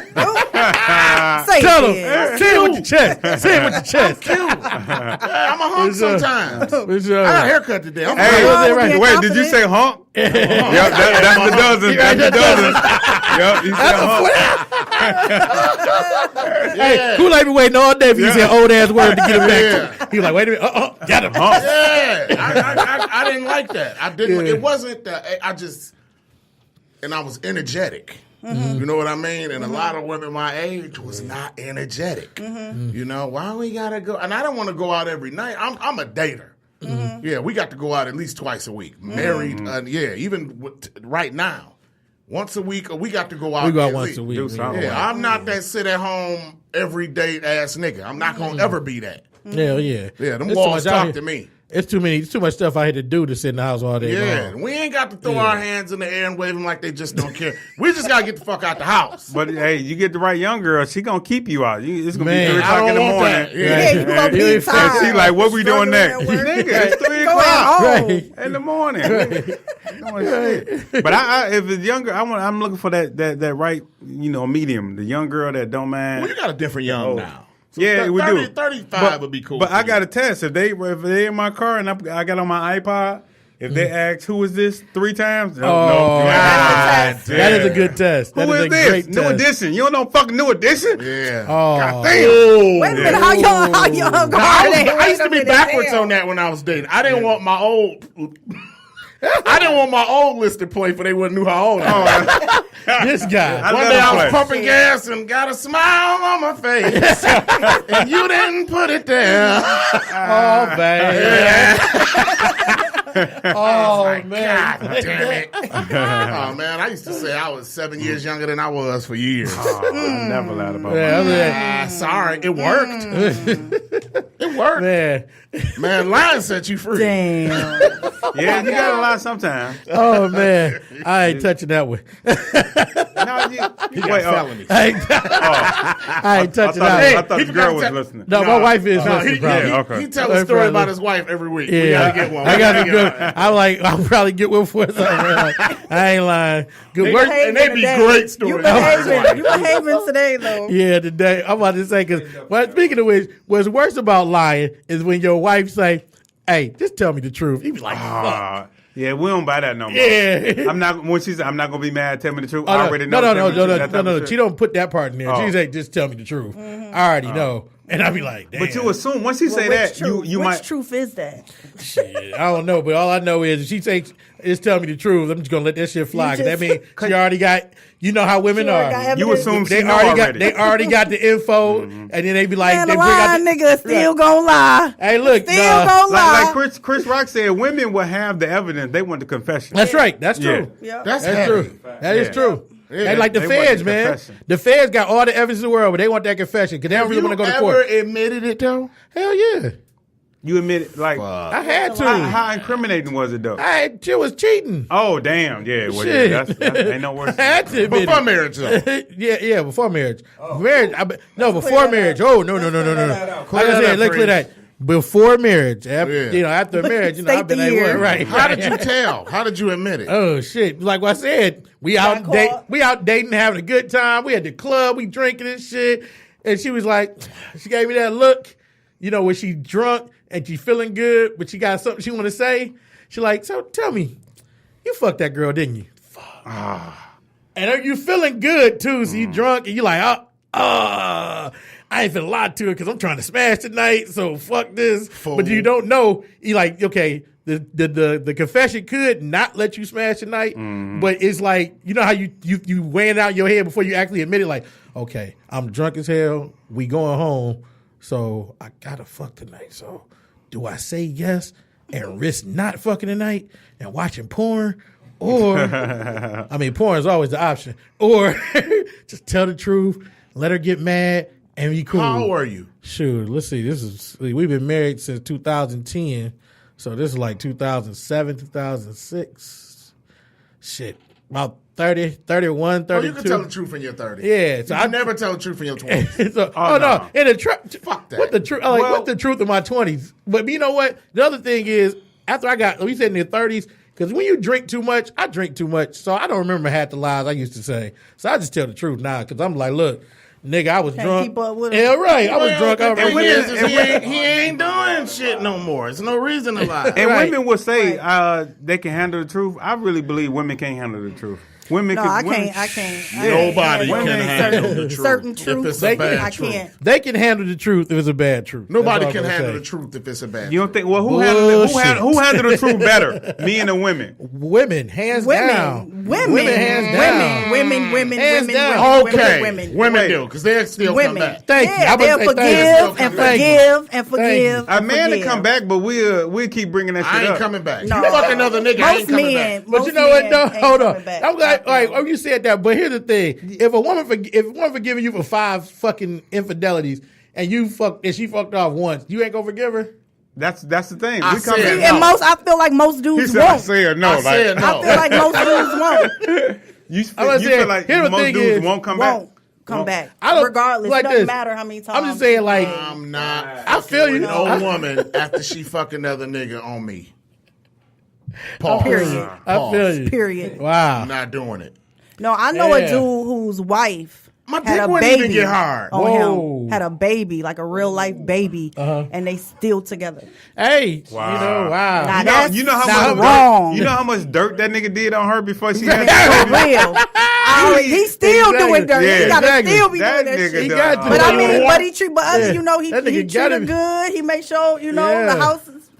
Tell it him. then. Say it with your chest. Say it with your chest. Cute. Yeah, I'm a hunk sometimes. What's I got a up? haircut today. I'm hey, Oh, right. being wait, did you confident. say honk? Yep, that's the dozen. That's the dozen. Yep, you said honk. Hey, Coolaide been waiting all day for you to say an old ass word to get him back. He was like, wait a minute. Got him. Yeah, I didn't like that. I didn't. It wasn't. And I was energetic. You know what I mean? And a lot of women my age was not energetic. You know, why we gotta go? And I don't want to go out every night. I'm a dater. Yeah, we got to go out at least twice a week. Married, even right now, once a week, we got to go out. We go out at once least. a week. Do something. Yeah, I'm not that sit at home every day ass nigga. I'm not gonna ever be that. Hell yeah. Yeah, them It's too walls much out talk here. to me. It's too much stuff I had to do to sit in the house all day Yeah, long. we ain't got to throw our hands in the air and wave them like they just don't care. We just got to get the fuck out the house. But hey, you get the right young girl, she gonna keep you out. It's gonna Man, be 3 I o'clock in don't the want morning. that. Yeah, you gonna be Yeah. tired. And she like, what we doing next? Struggling at work. Nigga, it's 3 Go o'clock at home. Right. in the morning. Doing shit. But I if it's younger, I'm looking for that right, medium. The young girl that don't mind. Well, you got a different young now. So Yeah, we 30, do. 35 would be cool. But for I you. got a test. If they in my car and I got on my iPod, if they ask who is this 3 times, Oh, no. God. That is a good test. That Who is is a this? great New test. Edition. You don't know fucking New Edition? Yeah. Oh. Damn. Wait a minute, how young Now, are they? I used to be Wait a minute, backwards damn. on that when I was dating. I didn't want my old. I didn't want my old list to play for they wouldn't know how old I was. This guy. One let day him I was play. pumping gas and got a smile on my face, and you didn't put it there. Oh, man. Oh, man. God damn it! Oh man, I used to say I was 7 years younger than I was for years. I never lied about Yeah, my Sorry, it worked. It worked. Man, lying set you free. Damn. Yeah, you gotta lie sometimes. Oh, man. I ain't touching that one. No, you wait, felony. I ain't touching I that one. thought he the girl forgot was to- listening. No, my wife is No, listening, he, probably. okay. he tell a That's story right. about his wife every week. We Yeah, gotta get one. I gotta We go. gotta- I'll probably get one for something. I ain't lying. Good work. And they be Behaving great today. stories. You behaving today, though. Yeah, today I'm about to say because. Well, speaking of which, what's worse about lying is when your wife say, "Hey, just tell me the truth." You be like, "Fuck." Yeah, we don't buy that no more. Yeah. I'm not when she said I'm not gonna be mad. Tell me the truth. Oh, I no, already know. no, tell me the truth, that type of no. shit. She don't put that part in there. Oh. She say, "Just tell me the truth." I already know, and I be like, "Damn." But you assume once she say that, you Which might. truth is that? Shit, I don't know, but all I know is if she say, "Just tell me the truth," I'm just gonna let that shit fly. Cause that means she already got. You know how women She already got are. evidence. You assume she They know already got. already. They already got the info, and then they be like, Man, they a bring out lying the, nigga still gonna lie. Hey, look, Still nah. gonna lie. Like Chris Rock said, women will have the evidence. They want the confession. That's right. That's true. Yeah. That's That's heavy. true. That is true. They like the They want feds, the man. confession. The feds got all the evidence in the world, but they want that confession because they don't Have really you want to go to ever court. admitted it though? Hell yeah, You admit it, like I had to. how incriminating was it though? She was cheating. Oh damn, yeah, well, Shit. yeah, that's ain't no worse. I had to admit Before it. marriage though. Yeah, before marriage. Marriage, before marriage. Oh no. Like I said, let's clear that. before marriage. Yeah. You know, after marriage, I've been State the year. right. How did you tell? How did you admit it? Oh shit! Like what I said, we out dating, having a good time. We at the club, we drinking and shit. And she was like, she gave me that look, when she drunk and she feeling good, but she got something she want to say. She like, so tell me, you fucked that girl, didn't you? Fuck. And are you feeling good too? So you drunk and you like, I ain't finna lie to her because I'm trying to smash tonight. So fuck this. Fool. But you don't know. You like, okay, the confession could not let you smash tonight, but it's like, you know how you weighing it out in your head before you actually admit it. Like, okay, I'm drunk as hell. We going home, so I gotta fuck tonight. So do I say yes and risk not fucking tonight and watching porn? Or, I mean, porn is always the option. Or just tell the truth, let her get mad, and be cool. How old are you? Shoot, let's see. We've been married since 2010. So this is like 2007, 2006. Shit. About 30, 31, 32. Oh, you can tell the truth in your 30s. Yeah. So I never tell the truth in your 20s. So, no. No. Fuck that. What the truth? What's the truth in my 20s? But you know what? The other thing is, after we said in your 30s, because when you drink too much, I drink too much. So I don't remember half the lies I used to say. So I just tell the truth now because I'm like, look, nigga, I was drunk. Keep up with him. Yeah, right. I was drunk. The thing is he ain't doing shit no more. There's no reason to lie. And Right. women will say they can handle the truth. I really believe women can't handle the truth. Women No, can. I women, can't. Nobody Women can ain't handle the truth. Certain if truth, it's a bad I truth. can't. They can handle the truth if it's a bad truth. Nobody That's all can I'm handle gonna the say. truth if it's a bad You don't truth. think? Well, who handled the truth better? Me and the women. Women, hands down. Women, hands down. women, Hands women, down. Okay, women. do because they still Women. come back. Thank you. Yeah, I was they'll gonna say forgive thank and you. Thank you. forgive and Thank forgive. A man to forgive. come back, but we'll keep bringing that shit I ain't up. coming back. No. You fuck another nigga, I ain't Most coming men, back. But you know what? No, hold on. I'm like, like, you said that, but here's the thing: if a woman forgiving you for 5 fucking infidelities, and she fucked off once, you ain't gonna forgive her. That's the thing. I We come said back. no. and I feel like most He dudes said, I won't. said no. I said no. I feel like most dudes won't. You gonna say, feel like here the most thing dudes is, won't come back. Won't come back. I don't- Regardless, like it doesn't this. matter how many times. I'm just saying, like, I'm not. I feel you. No woman after she fuck another nigga on me. Pause. Period. I feel you. Period. Wow. I'm not doing it. No, I know Yeah. a dude whose wife My had dick a wouldn't baby even get hard. on Whoa. him. Had a baby, like a real life baby, and they still together. Hey, wow. Now You know, that's you know how not much wrong. Dirt, you know how much dirt that nigga did on her before she had For real. He's still Exactly. doing dirt. Yeah, he gotta exactly. still be That doing that nigga shit. He done- got to. But I mean, Yeah. but he treat, but other, Yeah. you know, he That nigga treat gotta her be- good. He make sure, you know, Yeah. the house is.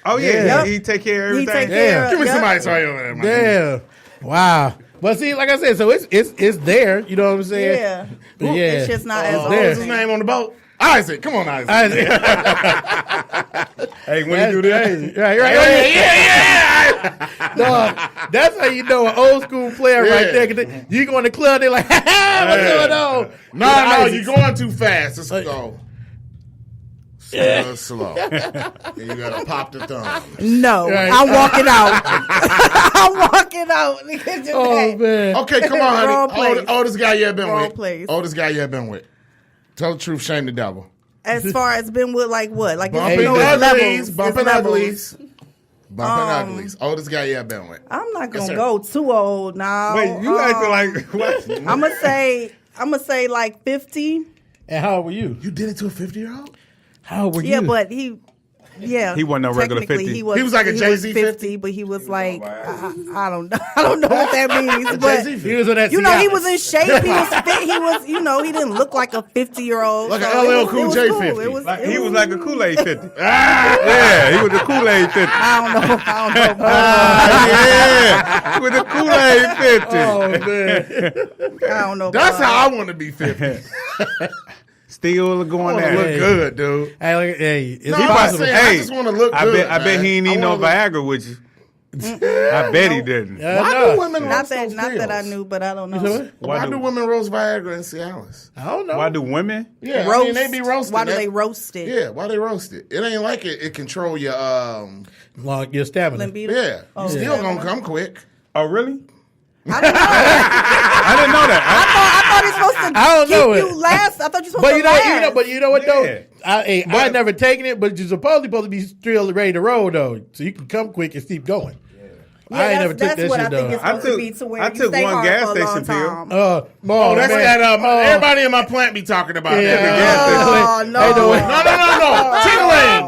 Oh yeah, Yeah. he take care of He everything. take care of. Give me yep. somebody sorry over there. my nigga. Damn. Wow. But see, like I said, so it's there. You know what I'm saying? Yeah. Yeah. It's just not as What there. was his name on the boat? Isaac. Come on, Isaac. Hey, when you do that, Right. Yeah. Dog, that's how you know an old school player right Yeah. there. 'Cause you go in the club, they're like, what's going on? No, Isaac. you're going too fast. Let's go. Slow. And you gotta pop the thumb. No, Right. I'm walking out. I'm walking out. Oh, man. Okay, come on, Wrong honey. place. Oldest guy you ever been Wrong with. place. Oldest guy you ever been with. Tell the truth, shame the devil. As far as been with, like what? Like Bumping it's, no, it's uglies. levels. Bumping It's levels. uglies. Bumping uglies. Oldest guy you ever been with. I'm not gonna sir. go too old now. wait, you acting like what? I'm gonna say like 50. And how old were you? You did it to a 50-year-old? How old were you? Yeah, but he wasn't no regular technically 50. He was He was like a Jay-Z 50, but he was like I don't know. I don't know what that means, but He was on that you know, he Seattle. was in shape. He was fit. He was, you know, he didn't look like a 50-year-old. Like so an LL it Cool was J cool. 50. It was, Like, it he was was like a Koolaide 50. Yeah, he was a Koolaide 50. I don't know. Yeah, he was a Koolaide 50. Oh, man. I don't know. That's about how I want to be 50. Still going I at look it. good, dude. Hey, it's No, I'm not possible. saying I just want to look I good. bet man. he ain't need I no wanna look- Viagra with you. I bet he didn't. Why no. do women not roast that those not that I pills? knew, but I don't know. So what? Why do women roast Viagra and Cialis? I don't know. Why do women? Yeah, Roast. I mean, they be roasting. Why do that. they roast it? Yeah, why they roast it? It ain't like it control your Long, your stamina. Libido? yeah. Oh, You still yeah. gonna come quick. Oh, really? I don't know. I didn't know that. I thought it's supposed to I don't know keep it. you last. I thought you supposed But to last. you know what Yeah. though? I never taken it, but you're supposed to be still ready to roll though, so you can come quick and keep going. I ain't never took that what shit I think though. it's supposed to be to where I you took stay one hard gas for a long station pill. time. Oh, that's that. Everybody in my plant be talking about that. Oh, no. No.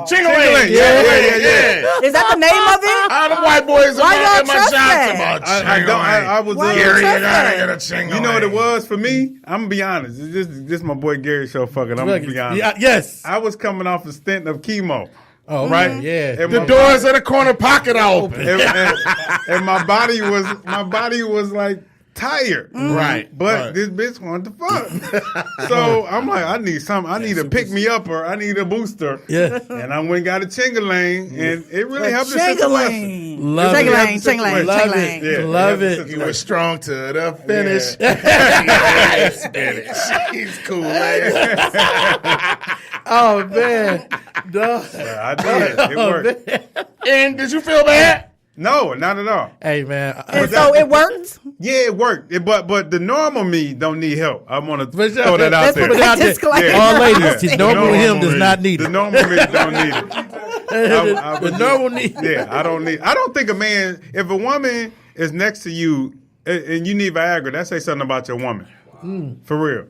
Ching-a-ling. Yeah. Is that the name of it? All the white boys Why y'all in my trust shots that? about I was. Why Gary, you trust gotta that? get a ching-a-ling. You know what it was for me? I'm gonna be honest. This my boy Gary show. Fuck it. I'm gonna be honest. Yeah, yes. I was coming off a stint of chemo. Oh, Right? Yeah. And The my doors of the corner pocket are open. and my body was like tired. Right. But this bitch wanted to fuck. So I'm like, I need something. I need a pick me upper. I need a booster. Yeah. And I went and got a Chingaling, and it really helped the situation. Love it. Ching-a-ling. Love it. Yeah, Love it it. helped the He was strong to the finish. He's cool, man. Oh man. Duh. I did. It worked. And did you feel bad? No, not at all. Hey man. And so it worked? Yeah, it worked. But the normal me don't need help. I want to But throw that out let's there. put it out there. Yeah. All ladies, Yeah. the normal him does me. not need The it. normal me don't need it. The normal need. Yeah, I don't need. I don't think a man. If a woman is next to you and you need Viagra, that say something about your woman. For real.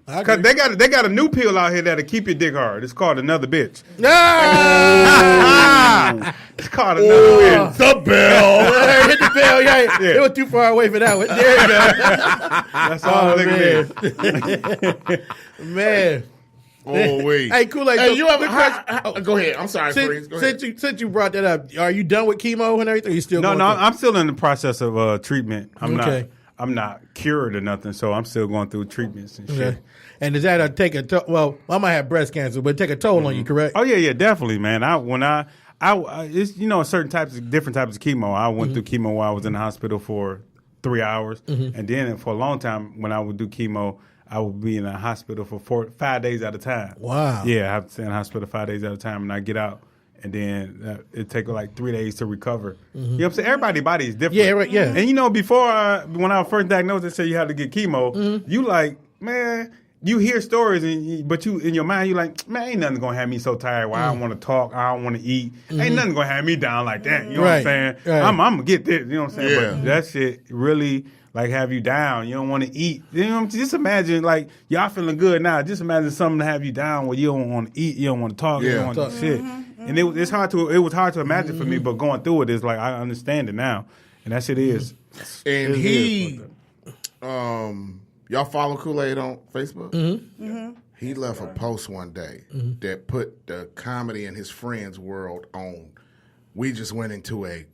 Cause they got a new pill out here that'll keep your dick hard. It's called Another Bitch. It's called Another Bitch. The bell. Hit the bell. Yeah. It was too far away for that one. There you go. That's all nigga need. Man. Oh, wait. Hey, Coolaide. Hey, so you ever... quick Go ahead. I'm sorry, Freeze. Go ahead. since you brought that up, are you done with chemo and everything? Or you still No, going no, through? I'm still in the process of treatment. Okay. I'm not cured or nothing, so I'm still going through treatments and shit. Okay. And does that take a toll? Well, I might have breast cancer, but take a toll on you, correct? Oh yeah, definitely, man. It's different types of chemo. I went through chemo while I was in the hospital for 3 hours, and then for a long time when I would do chemo, I would be in the hospital for 5 days at a time. Wow. Yeah, I have to stay in the hospital 5 days at a time, and I get out. And then it take like 3 days to recover. You know what I'm saying? Everybody's body is different. Yeah, right, yeah. And you know, when I was first diagnosed, they said you had to get chemo. You like, man, you hear stories, but you in your mind, you like, man, ain't nothing gonna have me so tired where I don't want to talk, I don't want to eat. Ain't nothing gonna have me down like that. You know what I'm saying? Right. I'm gonna get this. You know what I'm saying? Yeah. But that shit really like have you down. You don't want to eat. You know, just imagine like y'all feeling good now. Just imagine something to have you down where you don't want to eat, you don't want to talk, you don't want to shit. And it was hard to imagine for me, but going through it is like I understand it now, and that shit is. And it he, is y'all follow Coolaide on Facebook? He left a post one day that put the comedy in his friends' world on. We just went into a,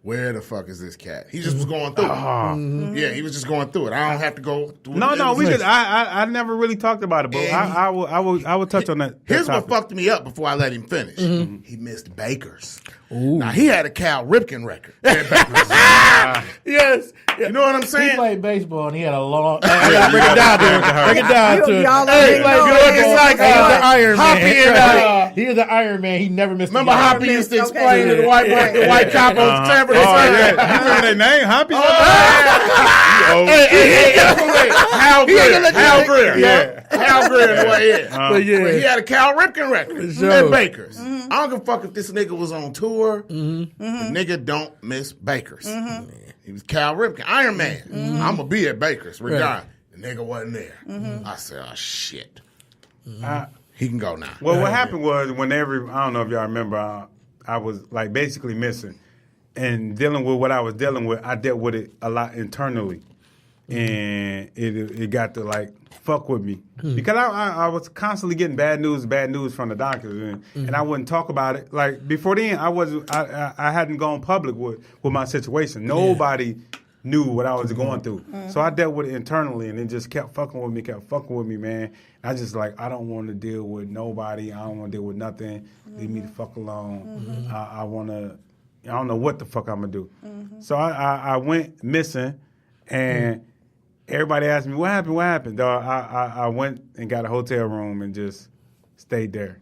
where the fuck is this cat? He just was going through it. Yeah, he was just going through it. I don't have to go through it. No, It was- I never really talked about it, but And I will touch on that. Here's topic. what fucked me up before I let him finish. He missed Baker's. Now, he had a Cal Ripken record at Baker's. Yes. You know what I'm He saying? played baseball and he had a long. Break it down to it. Break it down to it. Y'all Hey, already like, know. you know what it's like? He He was was the the Iron Hoppy Man. and, He was the Iron Man. He never missed. Remember a game. Hoppy used to Okay. explain to the white cop on Stanford? Oh yeah, you remember their name, Hoppy? Hal Greer. Yeah. Hal Greer, boy, yeah. But yeah. But he had a Cal Ripken record sure. at Baker's. I don't give a fuck if this nigga was on tour. The nigga don't miss Baker's. He was Cal Ripken, Iron Man. I'm going to be at Baker's regardless. The nigga wasn't there. I said, oh, shit. He can go now. Well, what happened was whenever I don't know if y'all remember, I was like basically missing and dealing with what I was dealing with. I dealt with it a lot internally, and it got to like fuck with me because I was constantly getting bad news from the doctors, and I wouldn't talk about it. Like before then, I hadn't gone public with my situation. Nobody knew what I was going through, so I dealt with it internally, and it just kept fucking with me, man. I just like I don't want to deal with nobody. I don't want to deal with nothing. Leave me the fuck alone. I don't know what the fuck I'm gonna do. So I went missing, and everybody asked me what happened. Dog, I went and got a hotel room and just stayed there.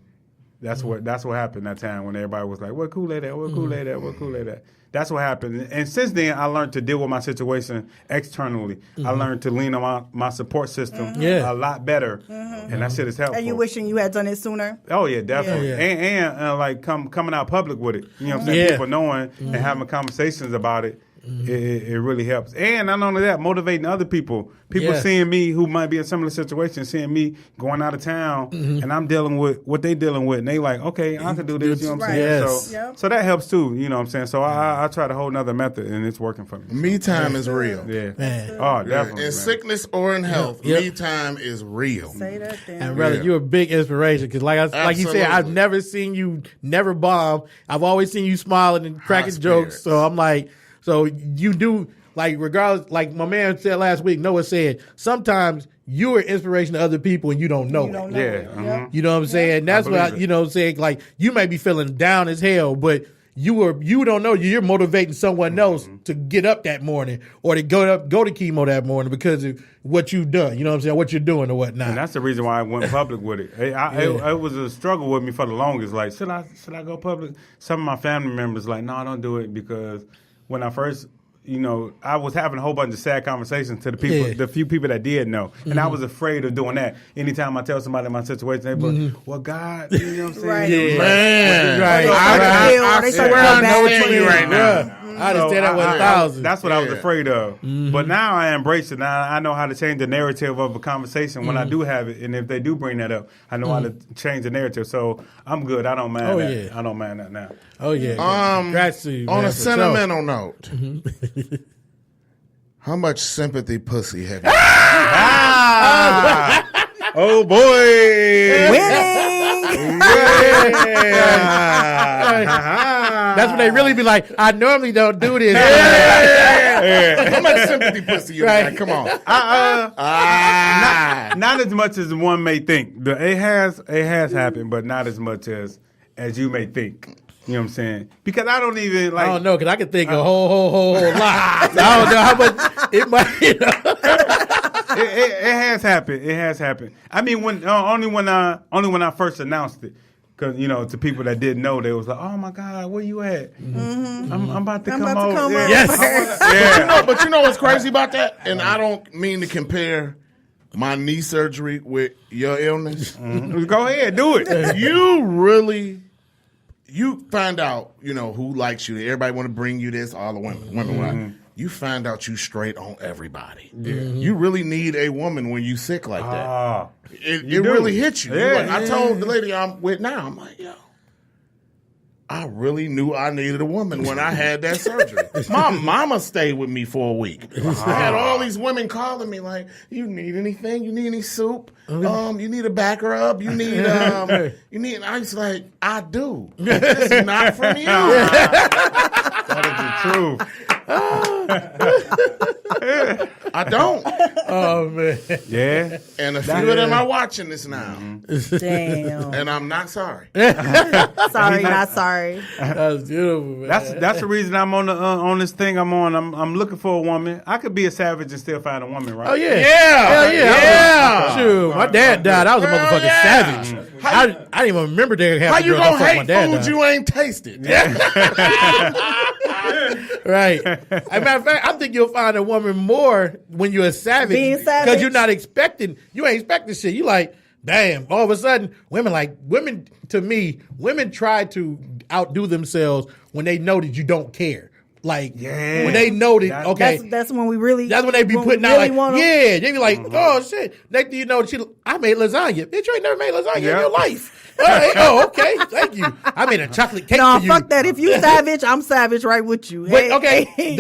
That's what happened that time when everybody was like, "What Coolaide at? What Coolaide at? What Coolaide at?" That's what happened. And since then, I learned to deal with my situation externally. I learned to lean on my support system a lot better, and that shit is helpful. Are you wishing you had done it sooner? Oh yeah, definitely. Yeah. And like coming out public with it. You know what I'm saying? Yeah. People knowing and having conversations about it. It really helps. And not only that, motivating other people. People seeing me who might be in similar situations, seeing me going out of town and I'm dealing with what they dealing with. And they like, okay, I can do this. You know what I'm saying? Yes. So that helps too. You know what I'm saying? So I try to hold another method and it's working for me. Me time is real. Yeah. Man. Oh, definitely. In man. sickness or in health, me time is real. Say that then. And brother, you're a big inspiration because, like you said, I've Absolutely. never seen you never bomb. I've always seen you smiling and cracking High jokes. spirits. So I'm like, so you do like regardless. Like my man said last week, Noah said sometimes you are inspiration to other people and you don't know You don't it. know. Yeah. Yep. You know what I'm saying? That's what believe it. you know what I'm saying. Like you may be feeling down as hell, but you don't know you're motivating someone else to get up that morning or to go to chemo that morning because of what you've done. You know what I'm saying? What you're doing or whatnot. And that's the reason why I went public with it. It was a struggle with me for the longest. Like, should I go public? Some of my family members like, no, don't do it because when I first, I was having a whole bunch of sad conversations to the people, the few people that did know, and I was afraid of doing that. Anytime I tell somebody my situation, they be like, "Well, God, you know what I'm saying?" Right. Yeah. Man, Right. I Start swear to I know feel what you bad. right now. Bruh, I understand that 1,000. That's what I was Yeah. afraid of. But now I embrace it. Now I know how to change the narrative of a conversation when I do have it. And if they do bring that up, I know how to change the narrative. So I'm good. I don't mind Oh, that. yeah. I don't mind that now. Oh yeah. Congrats to you, On man, a for sure. sentimental note, how much sympathy pussy have you? Oh, boy. Winning. That's when they really be like, I normally don't do this. How much sympathy pussy you got? Come on. Not as much as one may think. It has happened, but not as much as you may think. You know what I'm saying? Because I don't even like. I don't know, because I can think a whole lot. So I don't know how much it might. It has happened. It has happened. I mean, only when I first announced it, because to people that didn't know, they was like, "Oh my God, where you at? I'm about to come over." Yeah. Yes. But you know what's crazy about that? And I don't mean to compare my knee surgery with your illness. Go ahead, do it. You find out, who likes you. Everybody want to bring you this, all the women right? You find out you straight on everybody. You really need a woman when you sick like that. It really hits you. Yeah. I told the lady I'm with now, I'm like, yo, I really knew I needed a woman when I had that surgery. My mama stayed with me for a week. I had all these women calling me like, you need anything? You need any soup? You need a back rub? You need, and I was like, I do. It's not from you. That is the truth. I don't. Oh man. Yeah. And a few of them are watching this now. Damn. And I'm not sorry. Sorry, not sorry. That's beautiful, man. That's the reason I'm on this thing I'm on. I'm looking for a woman. I could be a savage and still find a woman, right? Oh yeah. Yeah. Hell yeah. Yeah. Shoot, my dad died. I was a Hell motherfucking yeah. savage. I didn't even remember they had How a you girl gonna that fucked my hate dad food died. you ain't tasted? Right. As a matter of fact, I think you'll find a woman more when you're a savage. Being savage? Because you're not expecting, you ain't expecting shit. You like, damn, all of a sudden, women try to outdo themselves when they know that you don't care. Like, Yeah. when they know that, okay. That's when we really. That's when they be when we putting out really like, wanna- yeah, they be like, oh shit. Next thing you know, I made lasagna. Bitch, you ain't never made lasagna in your life. All right. Oh, okay. Thank you. I made a chocolate cake No, for you. fuck that. If you savage, I'm savage right with you. But Hey, okay, hey.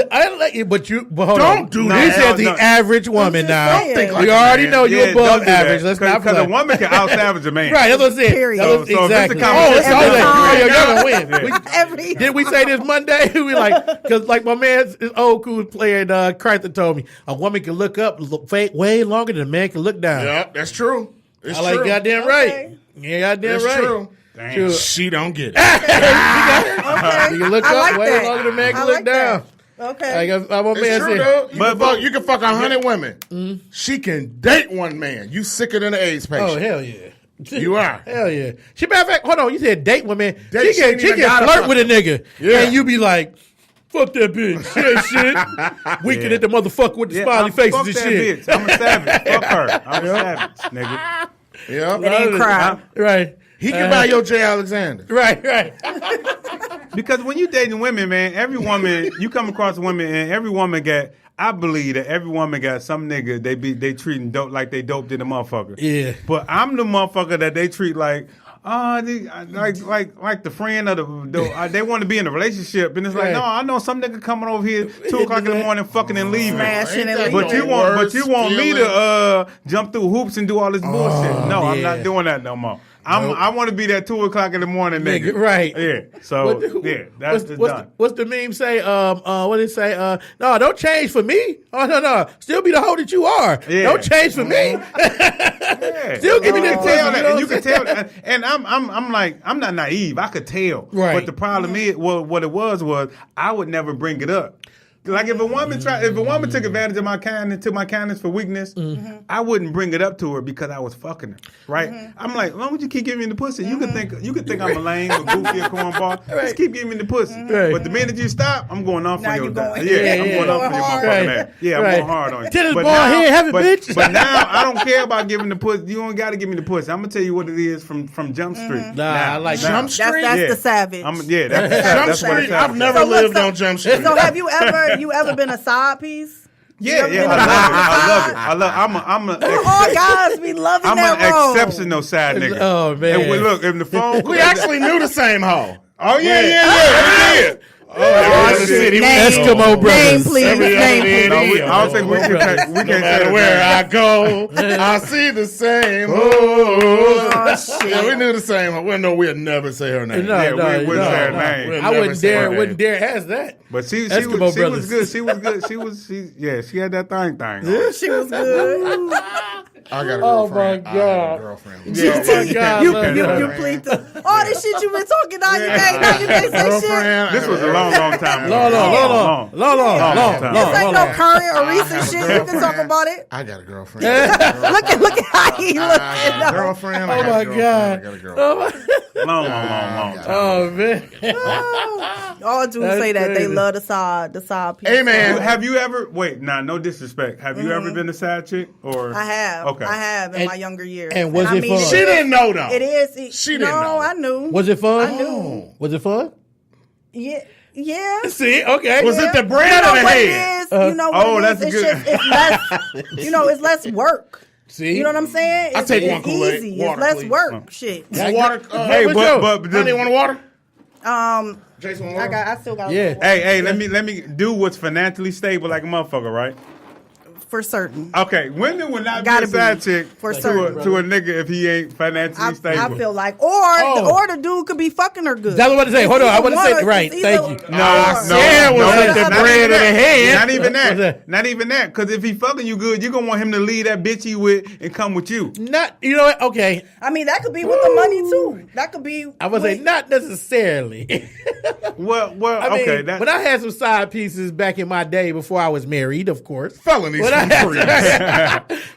but hold Don't on. do You that. said the No. average woman just now. saying. Don't think We like already that, know you're Yeah, above don't do that. average. Let's not Because play. a woman can out savage a man. Right, that's what I said. Period. That's what- So if it's a exactly. conversation- Oh, Every time. you're gonna win. Every Did we say this Monday? We like, because like my man, this old cool player in Crichton told me, a woman can look up way longer than a man can look down. Yeah, that's true. It's I like true. goddamn right. Yeah, goddamn It's right. true. Sure. She don't get it. Okay. You can look I up like way that. longer than a man can I look like that. down. Okay. Like my It's man true, said, though. You can fuck 100 women. She can date one man. You sicker than an AIDS patient. oh hell yeah. You are. Hell yeah. She, matter of fact, hold on. You said date women. Date, She can gotta flirt fuck. with a nigga. Yeah. And you be like, fuck that bitch. Shit. Winking at the motherfucker with the smiley faces fuck and that shit. bitch. I'm a savage. Fuck her. I'm a savage, nigga. Yeah. It ain't cry. Right. He can buy your J. Alexander. Right. Because when you dating women, man, every woman you come across women, and every woman got. I believe that every woman got some nigga they treating dope like they doped in the motherfucker. Yeah. But I'm the motherfucker that they treat like. Like the friend of the they want to be in a relationship, and it's like, Right. no, I know some nigga coming over here 2:00 in the morning, fucking and leaving. Smashing and Ain't that leaving. But you want me feeling. to jump through hoops and do all this bullshit? No, I'm yeah. not doing that no more. I want to be that 2:00 in the morning nigga. Right. Yeah. So that's done. What's the meme say? What did it say? No, don't change for me. Oh no. Still be the hoe that you are. Yeah. Don't change for me. Yeah. Still give me You that can tell pussy, that, and you you know can what I'm tell. And I'm like, I'm not naive. I could tell. Right. But the problem is, what it was I would never bring it up. Like if a woman took advantage of my kindness for weakness, I wouldn't bring it up to her because I was fucking her, right? I'm like, as long as you keep giving me the pussy, you can think I'm a lame or goofy or cornball. Just keep giving me the pussy. Right. But the minute you stop, I'm going off Now on you your going- yeah, yeah, I'm going off on your hard. motherfucking Right. ass. Yeah, I'm Right. going hard on you. Tennis But ball now- here, have it, bitch. But now I don't care about giving the pussy. You don't got to give me the pussy. I'm gonna tell you what it is from Jump Street. Nah, I like Jump that. Street. That's Yeah. the savage. That's Jump that's what Street. it's I've never So look, lived so- on Jump Street. So have you ever been a side piece? Yeah, You yeah, ever I been a love it. I love it. I'm All guys be loving I'm that an role. exceptional side nigga. Oh, man. And look, if the phone, We actually knew the same hoe. oh yeah, we did. Oh, shit. Name, Eskimo brothers. Name, please. Every Name, other please. No, I Yeah. don't think we can. We No can't say matter the where name. I go, I see the same hoe. Oh, shit. Yeah, we knew the same hoe. Well, no, we'd never say her name. No, Yeah, no, we wouldn't no, say her no. name. We'd I never wouldn't say dare. her name. Wouldn't dare ask that. But she Eskimo was brothers. good. She was good. She had that thing. She was good. I got a Oh, girlfriend. my I got God. a girlfriend. Yeah, Oh, my God. You plead the all this shit you been talking now. You can't say shit. Girlfriend. This was a long time ago. Long time. This ain't no current or I recent have a shit. You can talk girlfriend. about it. I got a girlfriend. Look at how he I looking. got a girlfriend. I Oh, got a my girlfriend. God. I got a girlfriend. Long time. Oh man. All dudes That's say that they crazy. love the side piece. Hey, man. Have you ever? Wait, no disrespect. Have you ever been a side chick? Or I have. Okay. I have in And- my younger years. and was it fun? She didn't know, though. It is. She didn't no, know. I knew. Was it fun? I knew. Was it fun? Yeah. Yeah. See, okay. Was Yeah. it the bread you know or the what head? It is? You know what Oh, it that's is? It's good. just it's less. It's less work. See, You know what I'm saying? I It's, take it's one Coolaide. easy. Water, it's less please. work. Shit. Want water? Hey, what's but your- but Honey, want water? Jason, want water? I still got Yeah. hey, let me do what's financially stable like a motherfucker, right? for certain. Okay, women would not Gotta be a side be. chick For to certain. a nigga if he ain't financially I stable. feel like, Oh. or the dude could be fucking her good. That's what I was about to say. Hold on, I want to say right. It's Thank either- you. said was it the not bread even or the that. head? Not even What's that. that? Not even that. Because if he fucking you good, you're gonna want him to leave that bitch he with and come with you. Not, you know what? Okay, I mean, that could be with the money too. That could be. I would say not necessarily. Well, I mean, okay. That, but I had some side pieces back in my day before I was married, of course. Felonies But from I free.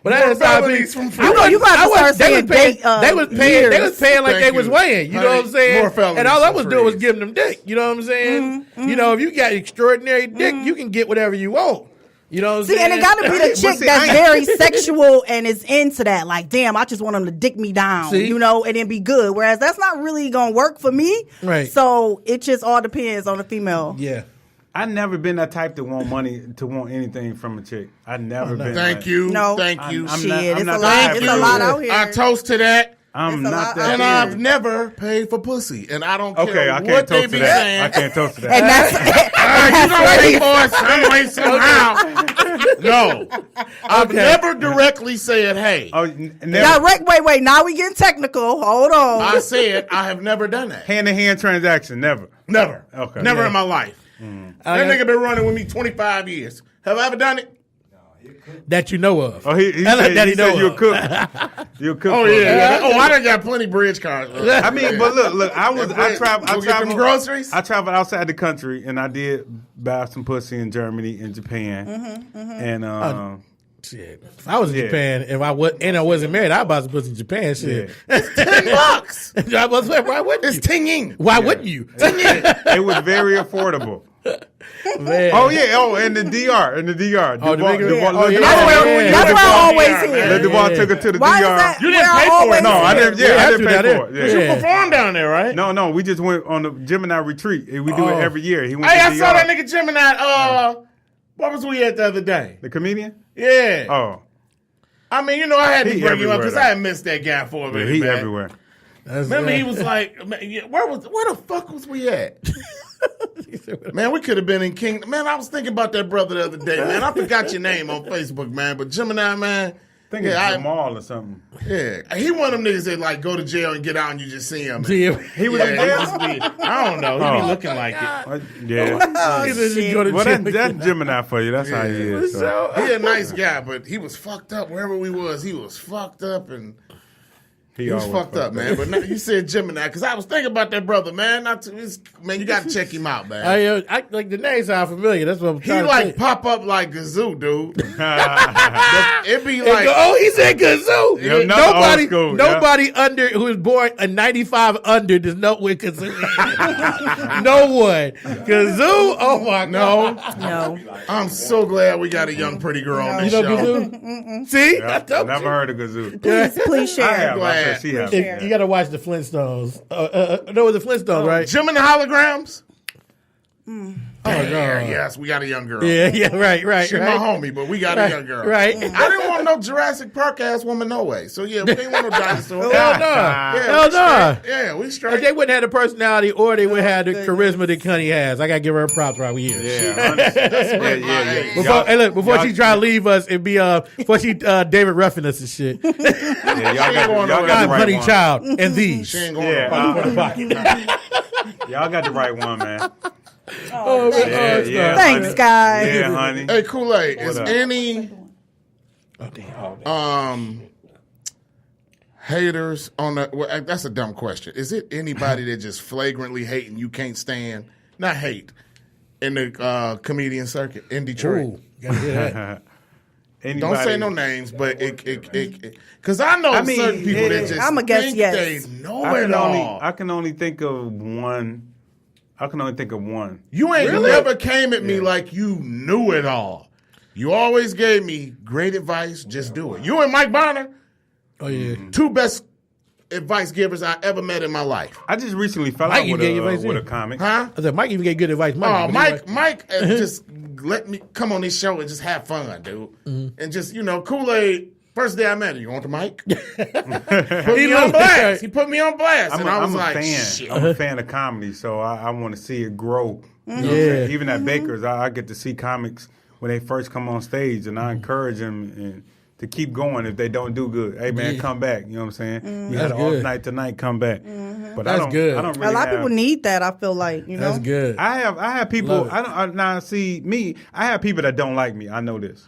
but I had side felonies pieces. from free. You know, you got to start saying date. They was paying. They was paying like Thank they was you. weighing. You know what I'm Honey, saying? more felonies And all I for was doing was free. giving them dick. You know what I'm saying? You know, if you got extraordinary dick, you can get whatever you want. You know what I'm See, saying? and it got to be the But chick see, that's I- very sexual and is into that. Like, damn, I just want him to dick me down, See? you know, and then be good. Whereas that's not really gonna work for me. Right. So it just all depends on the female. Yeah. I never been that type to want money to want anything from a chick. I never been. Thank like- you. No. Thank you. I'm Shit, not- I'm it's not a the lot. type It's to a do lot it. out here. I toast to that. I'm It's a not lot that. And out I've serious. never paid for pussy. And I don't Okay, care I what can't they toast be to that. saying. I can't toast to that. And that's You don't pay for it some way, somehow. No. I've never directly said, hey. Oh, now, never. wait. Now we getting technical. Hold on. I said I have never done that. Hand-to-hand transaction, never. Never. Okay. Never Yeah. in my life. That nigga been running with me 25 years. Have I ever done it? That you know of. Oh, he I like said, that he he said know you're a of. cook. You're a cook. Oh, for a yeah. living. Oh, I done got plenty bridge cards. I mean, but look, I traveled. Go get them groceries? I traveled outside the country, and I did buy some pussy in Germany and Japan, and Shit. If I was in Japan, I wasn't married, I'd buy some pussy in Japan. Shit. $10. Why wouldn't you? It's 10 yen. Why wouldn't you? It was very affordable. Man. Oh yeah. Oh, in the DR. Oh, the big- That's where Yeah. I always hear. Let Duval took it to the Why is DR. that? You didn't where pay I for it? always No, I hear? didn't. Yeah, I didn't pay Yeah. for it. You Yeah. perform down there, right? No, we just went on the Gemini retreat. We do it every year. He went Hey, to I DR. saw that nigga Gemini. What was we at the other day? The comedian? Yeah. Oh, I mean, you know, I had to He bring you up because everywhere, I had missed that guy for a yeah, minute, he man. everywhere. Remember, he was like, where the fuck was we at? Man, we could have been in King. Man, I was thinking about that brother the other day, man. I forgot your name on Facebook, man. But Gemini, man. I think it's Jamal or something. Yeah. He one of them niggas that like go to jail and get out and you just see him. Yeah. He was in He jail? just be, I don't know. He be looking like it. Yeah. Shit. Well, that's Gemini for you. That's how he is. So. He a nice guy, but he was fucked up wherever we was. He was fucked up and he was always fucked up, man. But now, you said Gemini because I was thinking about that brother, man. Man, you got to check him out, man. I like the name sound familiar. That's what I'm He trying to like say. pop up like Gazoo, dude. It be And like go, oh, he said kazoo. Yeah, another old school, Nobody under who was born a 95 under does know what kazoo is. No one. Kazoo? Oh my God. No. I'm so glad we got a young pretty girl on You this know show. kazoo? See? I told Never you. heard of Gazoo. Please I share. have. I said she has. You got to watch the Flintstones. No, the Flintstones, right? Gemini holograms? Oh, God. Yes, we got a young girl. Yeah, right. She my homie, but we got a young girl. Right. I didn't want no Jurassic Park ass woman no way. So yeah, we didn't want no dinosaur. Hell no. Hell no. Yeah, we If straight. they wouldn't have the personality or they would have the charisma that Connie has. I got to give her props right here. Yeah. Before she try to leave us and be before she David Ruffin us and shit. Y'all got I'm the right Honey one. Child and these. She ain't going Y'all got the right one, man. Oh, man. Yeah, Thanks, honey. guys. Yeah, honey. Hey, Coolaide, is up? any haters on the? Well, that's a dumb question. Is it anybody that just flagrantly hate and you can't stand? Not hate in the comedian circuit in Detroit. Ooh, gotta hear that. Don't say no names, but it because I know certain people that just I'ma guess think yes. they know it all. I can only think of one. You ain't never came at me like you knew it all. You always gave me great advice. Just do it. You and Mike Bonner, Oh yeah. two best advice givers I ever met in my life. I just recently fell Mike out even with gave you advice, a too. comic. Huh? I said Mike even gave good advice. Oh, Mike just let me come on this show and just have fun, dude. And just, Kool-Aid, first day I met him, you want the mic? Put me on blast. He put me on blast. I'm And I was a like, fan. shit. I'm a fan of comedy, so I want to see it grow. You know what I'm Yeah. saying? Even at Baker's, I get to see comics when they first come on stage, and I encourage them and to keep going if they don't do good. Hey man, come back. You know what I'm saying? You had an good. off night tonight, come back. But That's good. I don't really A lot of have- people need that. I feel like That's good. I have people. Love it. I have people that don't like me. I know this.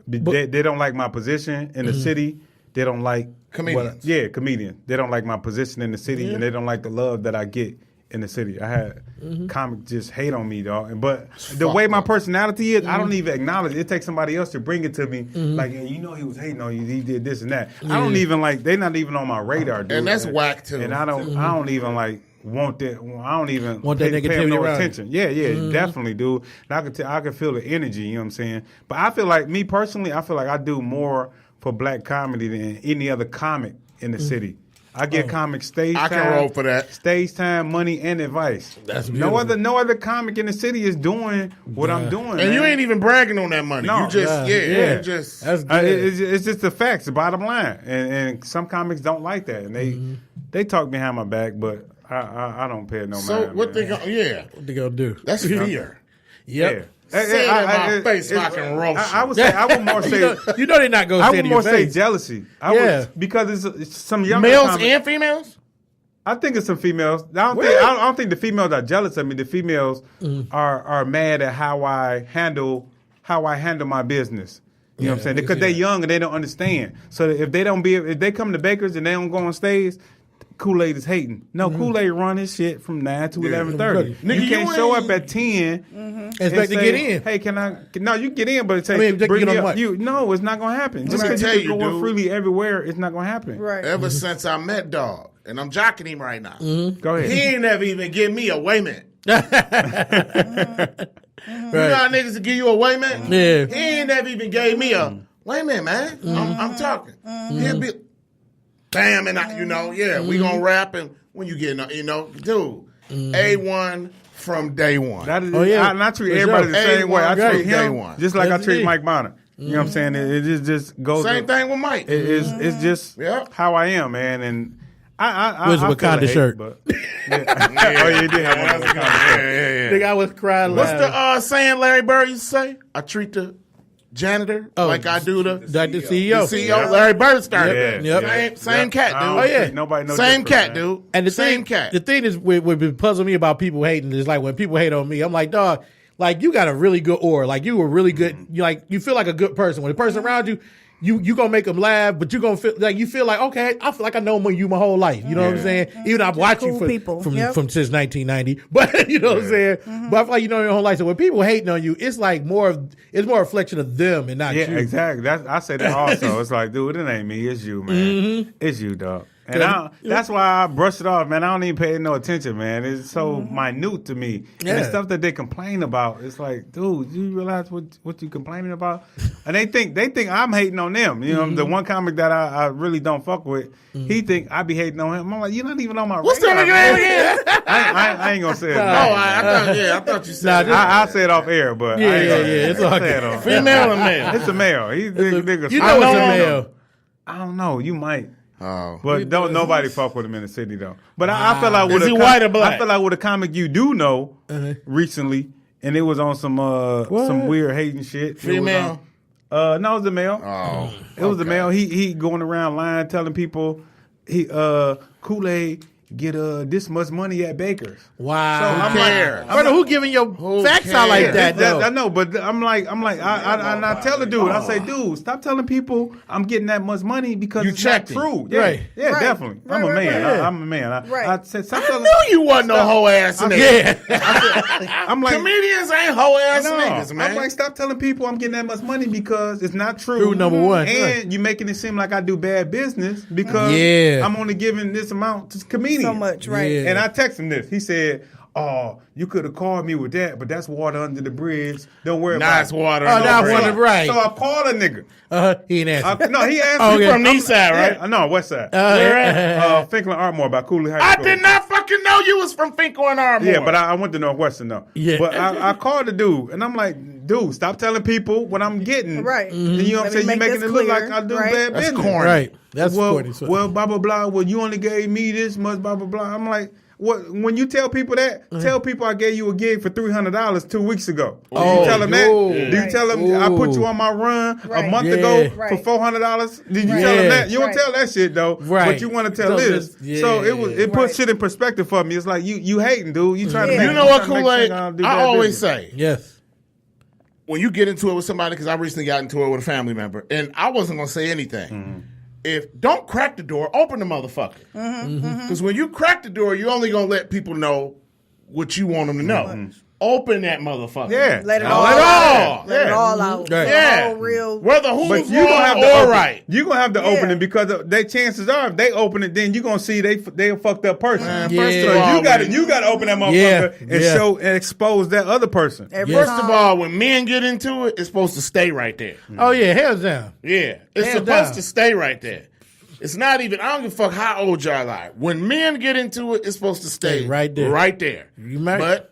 They don't like my position in the city. They don't like Comedians. comedians. They don't like my position in the city, and they don't like the love that I get in the city. I had comics just hate on me, dog. But the way my personality is, I don't even acknowledge it. It takes somebody else to bring it to me. Like, he was hating on you. He did this and that. I don't even like. They're not even on my radar, dude. And that's whack, too. And I don't even like. Want that? I don't even Want that pay negativity him no around you. attention. Yeah, definitely, dude. And I can feel the energy. You know what I'm saying? But I feel like me personally, I feel like I do more for black comedy than any other comic in the city. I get comics stage I time. can roll for that. Stage time, money, and advice. That's no beautiful. no other comic in the city is doing what I'm doing. And you man. ain't even bragging on that money. No. You just, Yeah. you just. That's good. It's just the facts, the bottom line. And some comics don't like that, and they talk behind my back, but I don't pay no mind. So what they man. What they gonna do? That's fear. Yep. Say it in my face so I can roast I would say I would more say You know they're not gonna I say it would in more your say face. jealousy. Because it's some younger Males comics- and females? I think it's some females. I don't think the females are jealous of me. The females are mad at how I handle my business. You know what I'm saying? Because they're young and they don't understand. So if they come to Baker's and they don't go on stage, Coolaide is hating. No, Coolaide run his shit from 9 to 11:30. Nigga, You can't you show ain't- up at 10. Expect to get in. Hey, can I? No, you get in, but say, I mean, they bring get me on up. what? No, it's not gonna happen. Just me because tell you you, can go in dude. freely everywhere, it's not gonna happen. Right. Ever since I met Dog, and I'm jocking him right now, Go ahead. he ain't never even give me a wayman. You know how niggas will give you a wayman? Yeah. He ain't never even gave me a wayman, man. I'm talking. He'll be, bam, and we gonna rap, and when you get, dude, A1 from day one. That is, Oh, yeah. I treat For everybody sure. the same way. I A1 treat day him one. just like Yes, I treat indeed. Mike Bonner. You know what I'm saying? It just goes. Same thing with Mike. It's just Yep. how I am, man. And I Where's the feel Wakanda the hate, shirt? But, yeah. Oh, yeah, you did have one of those Wakanda. Nigga, I was crying What's loud. the saying Larry Bird used to say? I treat the janitor like I do the Like the CEO. CEO. Larry Bird started. Yep. that. Same cat, I dude. don't Oh, yeah. treat nobody no Same different, cat, man. dude. And the same thing, cat. The thing is, what been puzzling me about people hating is like when people hate on me, I'm like, dog, like you got a really good aura, like you were really good. You feel like a good person. When the person around you, you gonna make them laugh, but you gonna feel like okay, I feel like I know you my whole life. You know what I'm saying? Even I've watched you cool people. from Yep. since 1990, but you know what I'm saying. But I feel like you know your whole life. So when people hating on you, it's like it's more a reflection of them and not Yeah, you. exactly. I say that also. It's like, dude, it ain't me. It's you, man. It's you, dog. And that's why I brush it off, man. I don't even pay no attention, man. It's so minute to me. And the Yeah. stuff that they complain about, it's like, dude, you realize what you complaining about? And they think I'm hating on them. You know, the one comic that I really don't fuck with, he think I be hating on him. I'm like, you're not even on my What's the radar, nigga man. name again? I ain't gonna say it. Oh, I thought you said I say it off air, but Yeah, I ain't gonna yeah, it's all say it good. on female or male. It's a male. He's nigga. You know it's a know. male. I don't know. You might. Oh. But don't nobody fuck with him in the city though. But I feel like with Is a he white or black? I feel like with a comic you do know recently, and it was on some weird hating shit. It was Female? on- no, it was a male. Oh. It was a male. He going around lying, telling people Coolaide get this much money at Baker's. Wow. So I'm cares? like, Brother, who giving your facts out like cares? that? though? I know, but I'm like, I tell the dude, I say, dude, stop telling people I'm getting that much money because You it's not checked him. true. Yeah, Right. yeah, Right. definitely. I'm a Right, man. right. I'm a man. Right. I said, stop I telling. knew you wasn't no hoe ass nigga. I'm like, Comedians ain't hoe ass no. niggas, man. I'm like, stop telling people I'm getting that much money because it's not true. True, number one. And you making it seem like I do bad business because Yeah. I'm only giving this amount to comedians. So much, right? Yeah. And I text him this. He said, "Oh, you could have called me with that, but that's water under the bridge. Don't worry about Nice it." water. Oh, no now bread. water, right. So I called a nigga. He ain't answering. No, he asked Oh, me yeah. From the east side, right? Yeah, no, west side. Where at? Finkel and Ardmore by Coolaide High I School. did not fucking know you was from Finkel and Ardmore. Yeah, but I went to Northwestern though. Yeah. But I called the dude and I'm like, dude, stop telling people what I'm getting. Right. And you know what I'm Let me saying? You're make making this it look clear, like I do right? bad That's business. corny. Right. That's well, corny. So- well, blah blah blah. Well, you only gave me this much, blah blah blah. I'm like, what? When you tell people that, tell people I gave you a gig for $300 2 weeks ago. Do Oh, you tell them yo. that? Do you tell them I put you on my run a Right. month Yeah. ago for Right. $400? Did you Right. tell them Yeah. that? You don't Right. tell that shit though. Right. But you want to tell So this. this- So yeah. it puts Right. shit in perspective for me. It's like you hating, dude. You trying to Yeah. make You know what, you trying to make Kool-Aid? shit do I bad always business. say, Yes. when you get into it with somebody, because I recently got into it with a family member, and I wasn't going to say anything. If don't crack the door, open the motherfucker. Because when you crack the door, you're only going to let people know what you want them to know. Open that motherfucker. Yeah. Let it Now, all let it out. all. Let it Yeah. all out. Right. Yeah. All real. Whether who's But you wrong gonna have to or open, right. You gonna have to open Yeah. it because they chances are if they open it, then you gonna see they a fucked up person. Man, Yeah. first of So all, you got to when- you got to open that motherfucker Yeah. and Yeah. show and expose that other person. Every Yes. First of time. all, when men get into it, it's supposed to stay right there. Oh yeah, hands down. Yeah, it's Hands supposed down. to stay right there. It's not even. I don't give a fuck how old y'all are. When men get into it, it's supposed to stay right there. Right there. You might- But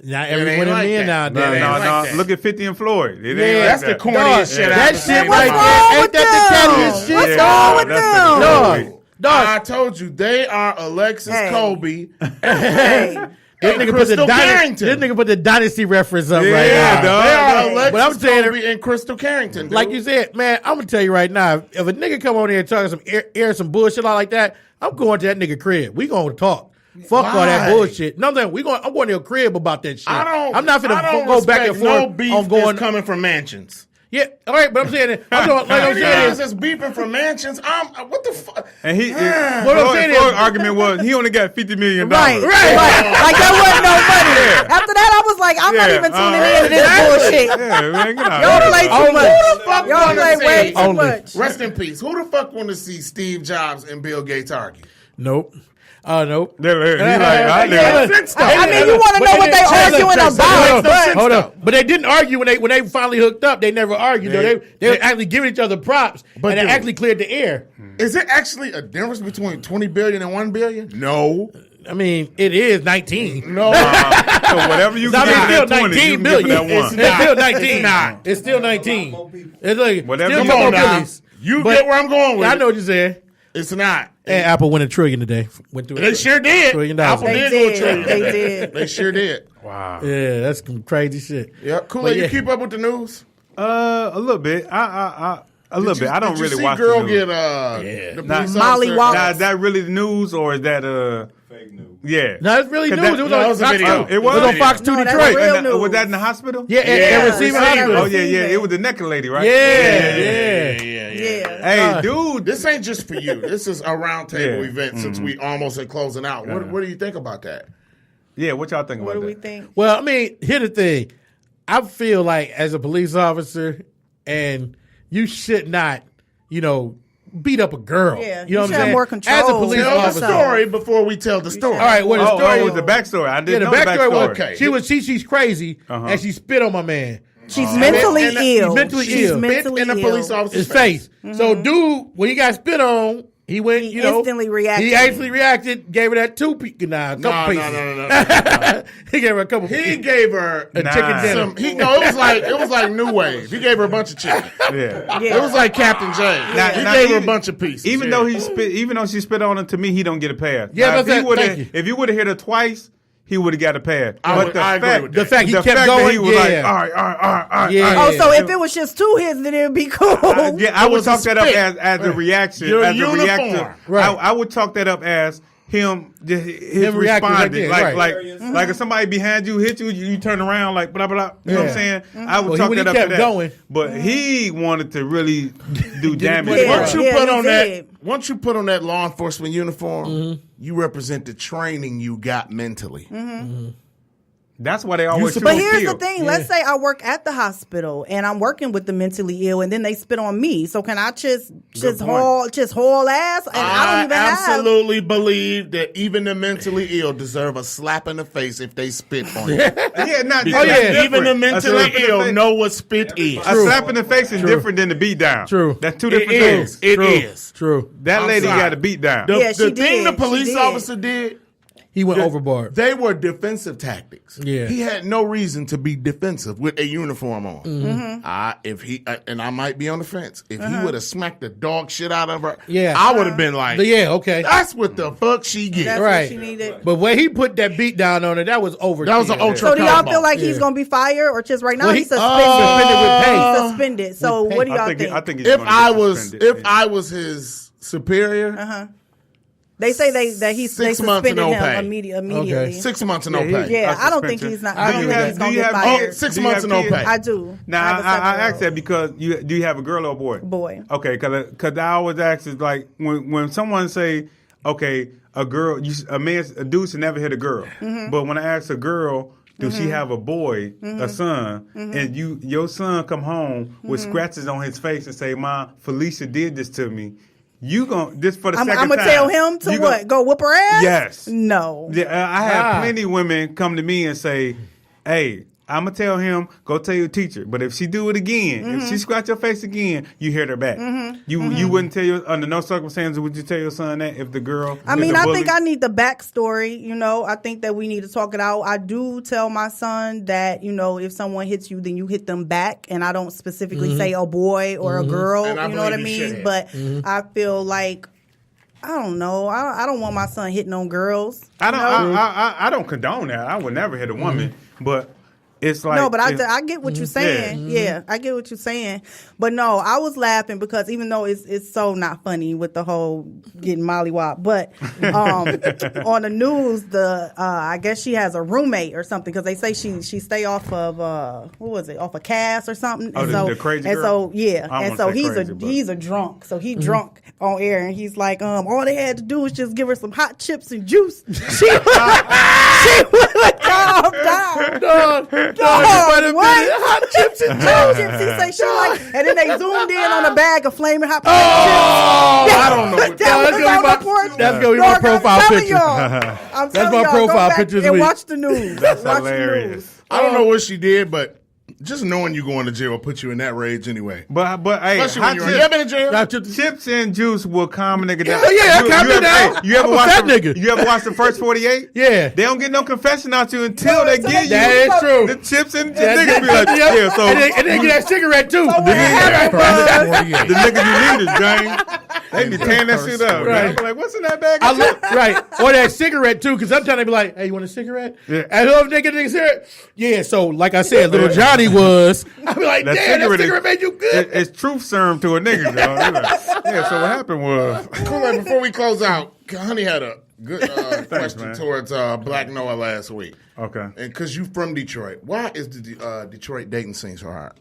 Not It every ain't one of like men that. No, nowadays. ain't no, like no. that. Look at 50 and Floyd. It ain't Yeah, like that's the that. corniest shit. That I've shit seen. right wrong there. with Ain't that the them? cattiest shit? What's Yeah, wrong with that's them? the- Dog. Dog. I told you they are Alexis Hey. Kobe. Hey. This and nigga, put Crystal the dynasty, Carrington. this nigga put the dynasty reference up Yeah, right now. dog. They are But I'm Alexis saying- Kobe and Crystal Carrington. Dude. Like you said, man, I'm gonna tell you right now, if a nigga come on here and talking some air some bullshit like that, I'm going to that nigga crib. We gonna talk. Fuck all that Why? bullshit. No, I'm going to your crib about that shit. I don't. I'm not I finna don't go back and respect no forth beef on going. that's coming from mansions. Yeah, all right, but I'm saying it. I'm talking, like I'm Any saying guys that's beeping from mansions, what the fuck? And What I'm saying is- Floyd's argument was he only got $50 million. Right. Like that wasn't no money. After that, I was like, I'm not even tuning into this bullshit. Yeah, man, get out. Y'all play too much. fuck Y'all wanna play way see- too Only. much. Rest in peace. Who the fuck want to see Steve Jobs and Bill Gates argue? nope. Nope. He like, I Yeah. never. I mean, you want to know what they arguing about, Hold but on. But they didn't argue when they finally hooked up. They never argued. Yeah. Though. They were actually giving each other props, But and they dude- actually cleared the air. Is there actually a difference between 20 billion and 1 billion? No. I mean, it is 19. No. So whatever you I can mean, get it's for still that 20, you 19 can get for billion. that It's one. still 19. It's not. It's still 19. It's like Whatever still you come Come on, on now. Billies. You But- get where I'm going with I it. know what you're saying. It's not. And Apple went $1 trillion today. Went through They sure did. $1 trillion. Apple they did go did. trillion. They did. They sure did. Wow. Yeah, that's some crazy shit. Yeah. But Coolaide, yeah. you keep up with the news? A little bit. A little bit. I don't Did you really see watch girl the news. get the Nah, police Molly officer- Wallace. Now, is that really the news or is that fake news? Yeah. No, it's really 'Cause news. that- it was no, on it was a Fox video. 2. It was? on Fox 2 No, that's Detroit. real And, news. was that in the hospital? Yeah, Yeah, every it's Receiving like- hospital. Oh, yeah. It was the naked lady, right? Yeah. Yeah. Hey, dude. This ain't just for you. This is a roundtable Yeah. event since we almost at closing out. What do you think about that? Yeah, what y'all think What about do we that? think? Well, I mean, here's the thing. I feel like as a police officer, and you should not, beat up a girl. Yeah, you know you what I'm should have saying? more As a control. police Tell the officer. story before we tell the story. All right, well, the story it was the backstory. I Yeah, didn't the know backstory was Okay. she's crazy and she spit on my man. She's mentally and- ill. mentally She's ill. mentally in a ill. police officer's His face. So, dude, when he got spit on, he went. He instantly reacted. He actually reacted. Gave her that couple pieces. No. He gave her a couple. He gave her a chicken dinner. it was like New Wave. He gave her a bunch of chicken. Yeah. Yeah. It was like Captain James. Now- He now gave her a even- bunch of pieces. Even yeah. though she spit on him, to me, he don't get a pass. Yeah, Now, but thank you. if you would have hit her twice, he would have got a pass. I agree with that. The fact he kept that going, he was yeah. like, all right. Yeah. Oh, so if it was just two hits, then it would be cool. Yeah, I It would was a talk that up spit. as a reaction. You're as a uniform. reactor. Right. I would talk that up as him his reacting like responding. that, right. Like if somebody behind you hit you, you turn around like blah blah blah. You know what I'm saying? I would Well, talk when he that up to kept that. going. But he wanted to really do damage. Yeah. Once you Yeah, put he on did. once you put on that law enforcement uniform, you represent the training you got mentally. That's why they always shoot But and here's kill. the thing. Let's say I work at the hospital and I'm working with the mentally ill, and then they spit on me. So can I just haul ass? And I don't even absolutely believe that even the mentally ill deserve a slap in the face if they spit on you. Yeah, not Because yeah. even the mentally ill know what spit is. A slap in the face is different than the beat down. True. That's two It different things. is. It True. is. True. That I'm lady sorry. got a beat down. The, Yeah, she the thing did. the police She did. officer did, He went overboard. they were defensive tactics. Yeah. He had no reason to be defensive with a uniform on. If he and I might be on the fence. If he would have smacked the dog shit out of her, Yeah. I would have been like, Yeah, okay. that's what the fuck she get. That's Right. what she needed. But when he put that beat down on her, that was over. That was an ultra So do y'all combo. feel like he's Yeah. going to be fired, or just right now Well, he's he- suspended? suspended with pay. He's suspended. So With pay. what do y'all think? I think he's If gonna I get was suspended. I was his superior, They say that they 6 months and suspended no him pay. immediately. Okay. 6 months and no Yeah, pay. Yeah, I don't think suspension. he's not. Do I don't you think have- he's do going to you get have- fired. 6 Do you months and have no kids? pay. I do. Now, have a I 7-year-old. asked that because do you have a girl or a boy? Boy. Okay, because I always ask is like when someone say, okay, a girl, a dude should never hit a girl, but when I ask a girl, do she have a boy, a son, and your son come home with scratches on his face and say, "Mom, Felicia did this to me." You gon' this for the I'm second going to time. tell him to You what? Go whoop her ass? Yes. No. Yeah, I have plenty of women come to me and say, "Hey, I'm gonna tell him go tell your teacher, but if she do it again, if she scratch your face again, you hit her back. You wouldn't tell your under no circumstances would you tell your son that if the girl. I is mean, a I bully? think I need the backstory. I think that we need to talk it out. I do tell my son that, if someone hits you, then you hit them back. And I don't specifically say a boy or a girl, And I you know what I believe you mean? should But I feel like, I don't know. I don't want my son hitting on girls. I don't. you know? I don't condone that. I would never hit a woman, but it's like no, but I get what you're saying. Yeah, I get what you're saying. But no, I was laughing because even though it's so not funny with the whole getting mollywop, but on the news, I guess she has a roommate or something because they say she stay off of what was it, off of Cass or something. Oh, and so, the crazy and girl? so yeah, I don't and so wanna say crazy, he's a drunk, so he drunk on air, and he's like, all they had to do was just give her some hot chips and juice. She would have calmed down. Dog, what? hot chips and Hot chips. He say she like, and then they zoomed in on a bag of flaming hot Oh, I don't know. chips. That was gonna be my- that's gonna be my profile picture. I'm That's telling my y'all, profile go back picture this and week. watch the news. That's Watch hilarious. The news. I don't know what she did, but just knowing you going to jail will put you in that rage anyway. But hey, Especially hot when you're chips, been in jail. Hot chips. chips and juice will calm a nigga down. Yeah, calm me down. You ever I'm a watch fat the, nigga. You ever watch the first 48? Yeah. They don't get no confession out you until they get you. That is true. The chips and the niggas be like, yeah, so and they get that cigarette too. the niggas you need is gang. They be tearing that shit up. Right. Right. I'm like, what's in that bag? I Of look chips? right, or that cigarette too, because sometimes they be like, "Hey, you want a cigarette?" Yeah. And whoever they get a cigarette, yeah. So, like I said, little Johnny was. I be like, That "Damn, that cigarette cigarette made you good." It's truth serum to a nigga, yo. They're like, yeah, so what happened was. Coolaide, before we close out, Honey had a good question man. towards Black Noah last week. Okay. And because you from Detroit, why is the Detroit dating scene so hard?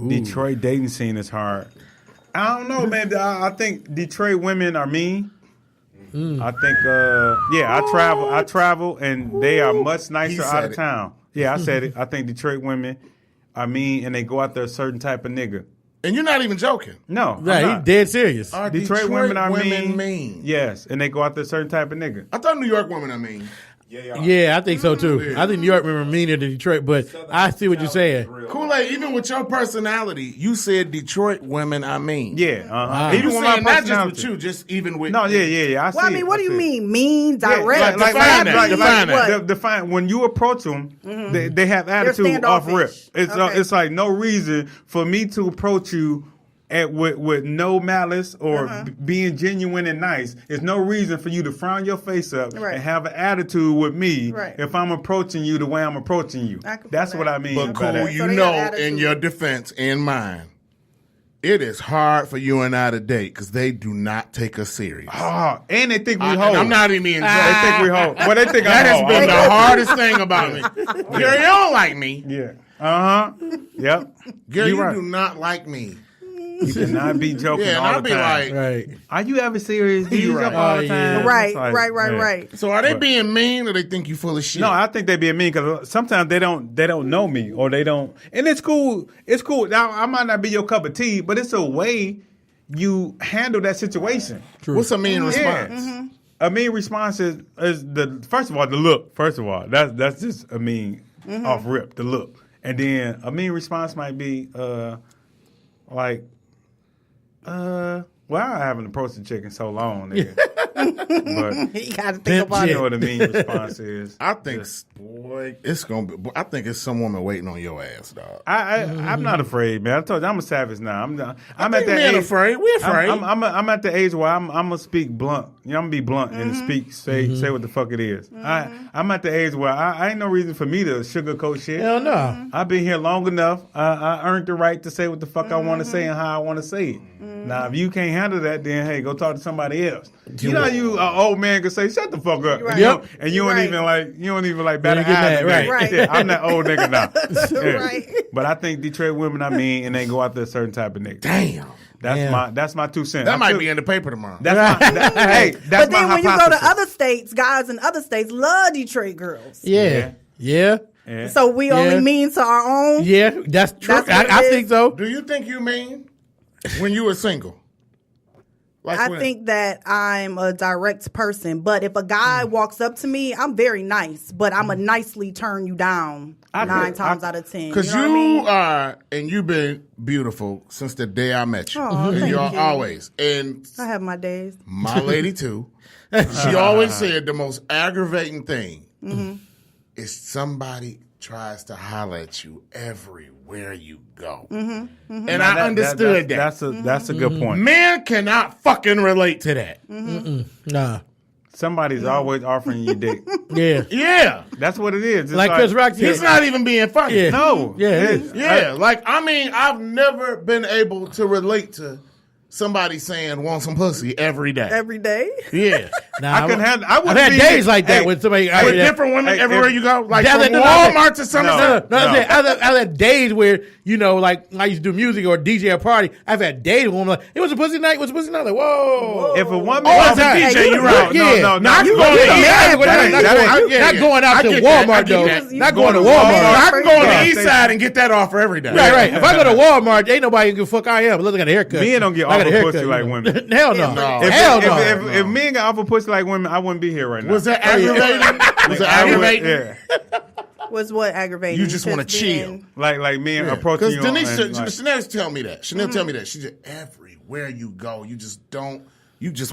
Detroit dating scene is hard. I don't know, man. I think Detroit women are mean. I think, I travel, and they are much nicer said out of it. town. Yeah, I said it. I think Detroit women are mean, and they go after a certain type of nigga. And you're not even joking. No, I'm Yeah, not. he dead serious. Are Detroit women are mean? mean. Yes, and they go after a certain type of nigga. I thought New York women are mean. Yeah, I think so too. I think New York women are meaner than Detroit, but I see what you're saying. Kool-Aid, even with your personality, you said Detroit women are mean. Yeah, You even with my saying not just personality. with you, just even with No, yeah. I see Well, I mean, it. what do I you see it. mean? Mean, direct, Like, define it. like, Define it. what? define when you approach them, they have attitude off rip. standoffish. It's Okay. it's like no reason for me to approach you with no malice or being genuine and nice. There's no reason for you to frown your face up Right. and have an attitude with me Right. if I'm approaching you the way I'm approaching you. I can That's feel what that. I mean. But about cool, that. you So they know, have in attitude. your defense and mine, it is hard for you and I to date because they do not take us serious. Oh, and they think we And hold. I'm not even being They think we hold. Well, they think That I has hold. been the hardest thing about me. Gary, you don't like me. Yeah. Yep. Gary, You you right. do not like me. You cannot be joking Yeah, and all I'll the be time. like, Right. Are you ever serious? Do you right. joke all the Oh, time? yeah. Right, It's like, right. yeah. so are they But- being mean or they think you full of shit? No, I think they being mean because sometimes they don't know me or they don't. And it's cool. It's cool. Now I might not be your cup of tea, but it's a way you handle that situation. What's a mean Yeah. response? A mean response is the first of all the look. First of all, that's just a mean off rip the look, and then a mean response might be like. Well, I haven't approached the chick in so long, nigga. But You got to think Pimp about you shit. know what a mean response is. I think, boy, it's gonna be. I think it's some woman waiting on your ass, dog. I'm not afraid, man. I told you I'm a savage now. I'm at think that men age. afraid. We afraid. I'm at the age where I'm gonna speak blunt. You know, I'm gonna be blunt and say what the fuck it is. I'm at the age where I ain't no reason for me to sugarcoat shit. Hell no. I've been here long enough. I earned the right to say what the fuck I want to say and how I want to say it. Now, if you can't handle that, then hey, go talk to somebody else. You know, how you old man can say, "Shut the fuck up," Right. Yep. and you don't Right. even like bat an You don't get eye. mad, at me. right. Right. Yeah, I'm that old nigga now. Yeah. Right. But I think Detroit women are mean, and they go after a certain type of nigga. Damn, That's my 2 cents. that I might took- be in the paper tomorrow. That's my, hey, that's But then my when you go hypothesis. to other states, guys in other states love Detroit girls. Yeah. Yeah. Yeah. So we only mean to our own. Yeah. That's true. That's what it I is. think so. Do you think you mean when you were single? Like I when- think that I'm a direct person, but if a guy walks up to me, I'm very nice, but I'm a nicely turn you down 9 times out of 10. Because you know what I mean? are, and you've been beautiful since the day I met you. Aw, and thank you're you. always. And I have my days. my lady, too, she always said the most aggravating thing is somebody tries to holler at you everywhere you go. And I understood that. That's a good point. Men cannot fucking relate to that. Nah. somebody's always offering you dick. Yeah. Yeah. That's what it is. It's Like Chris Rock said. It's not even being funny. Yeah. No. Yeah, it it is. Yeah, I've never been able to relate to somebody saying want some pussy every day. Every day. Yeah. Nah, I've I've had days like that with somebody. With different women everywhere you go? Like Yeah, from no, Walmart to Somerset? No. I've had days where, like I used to do music or DJ a party. I've had days where I'm like, it was a pussy night. Like, whoa. If a woman, Oh, as a DJ, you're right. No. Not You going go to to East not going out to get that. Walmart I get though. that. Not going to I Walmart. can go on the East Side and get that offer every day. Right. If I go to Walmart, ain't nobody can give a fuck I am. Unless I got a haircut. Men don't get I got a offered haircut, pussy like you know. women. Hell no. No. Hell no. If men got offered pussy like women, I wouldn't be here right now. Was that aggravating? Was it aggravating? Yeah. Was what aggravating? You just wanna Just chill. being- Like men approaching Because you. Denise, Chanel tell me that. Chanel tell me that. She just, everywhere you go, you just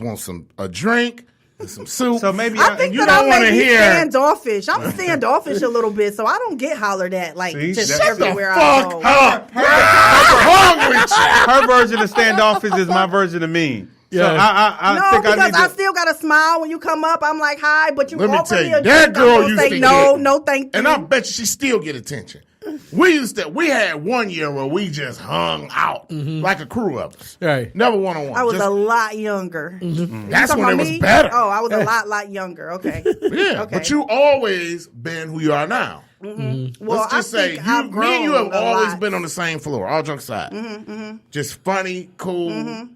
want a drink and some soup. So maybe I think you that don't I wanna may be hear- standoffish. I'm standoffish a little bit, so I don't get hollered at like See, just that's- everywhere I Fuck go. up. What's wrong with you? her version of standoffish is my version of mean. So Yeah. I No, think because I need I to. still got to smile when you come up. I'm like, hi, but you Let me offer tell me you, a that drink, I'm girl gonna used say to no, get- no, thank you. And I bet you she still get attention. We had 1 year where we just hung out like a crew of us. Right. Never one-on-one. I was Just- a lot younger. That's Talking when it about was me? better. Oh, I was a lot younger. Okay. Yeah, Okay. but you always been who you are now. Well, Let's just I say think I've me and you grown have a always lot. been on the same floor, all jokes aside. Just funny, cool,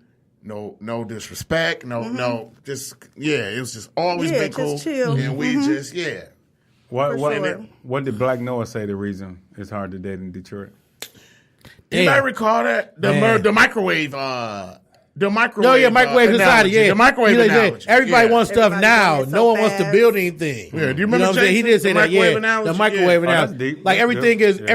no disrespect, no, just it was just always Yeah, been just cool, chill. and we just What sure. what did Black Noah say the reason it's hard to date in Detroit? Anybody recall that the microwave? The microwave. No, yeah, microwave analogy. society. Yeah, The microwave He like, analogy. Everybody Yeah. wants stuff Everybody now. doing it No so one wants to fast. build anything. Yeah, do you remember You know what I'm saying? He Jason, did say the that. Yeah, microwave analogy? the microwave Yeah. Oh, that's analogy. deep. Like That's everything deep. is Yeah.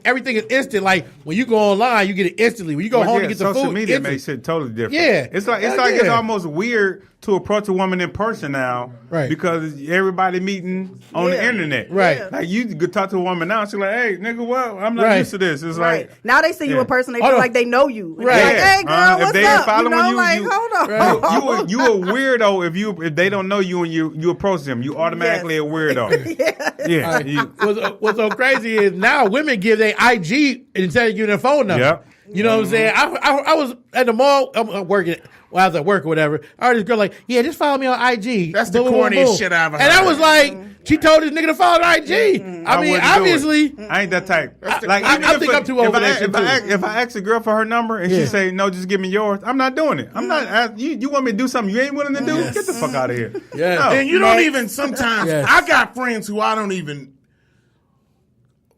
everything is instant. Like when you go online, you get it instantly. When you go home to get the social food, media instant. makes it totally different. Yeah. it's like Yeah. it's almost weird to approach a woman in person now, Right. Because everybody meeting on the Yeah. internet, Right. Yeah. Like you could talk to a woman now, she's like, "Hey, nigga, what? I'm not Right. used to this." It's Right. like Now they see you Yeah. in person, they Hold feel on. like they know you. And Right. they're like, hey, girl, If what's they ain't up? You following know, you, like, you- hold on. you a weirdo if they don't know you and you approach them. You automatically a weirdo. Yeah. You- What's so crazy is now women give their IG instead of giving their phone number. Yep. You know what I'm saying? I was at the mall. I'm working. Well, I was at work or whatever. I heard this girl like, yeah, just follow me on IG. That's the Boom, boom, boom, corniest boom. shit I ever And I heard. was like, she told this nigga to follow the IG. I mean, wouldn't do it. obviously. I ain't that type. Like I even if think I'm too old for that shit, If I ask a girl for her number and Yeah. she say no, just give me yours, I'm not doing it. I'm not. You want me to do something you ain't willing to do? Get the fuck out of here. Yeah. No. And you don't even sometimes. Yes. I got friends who I don't even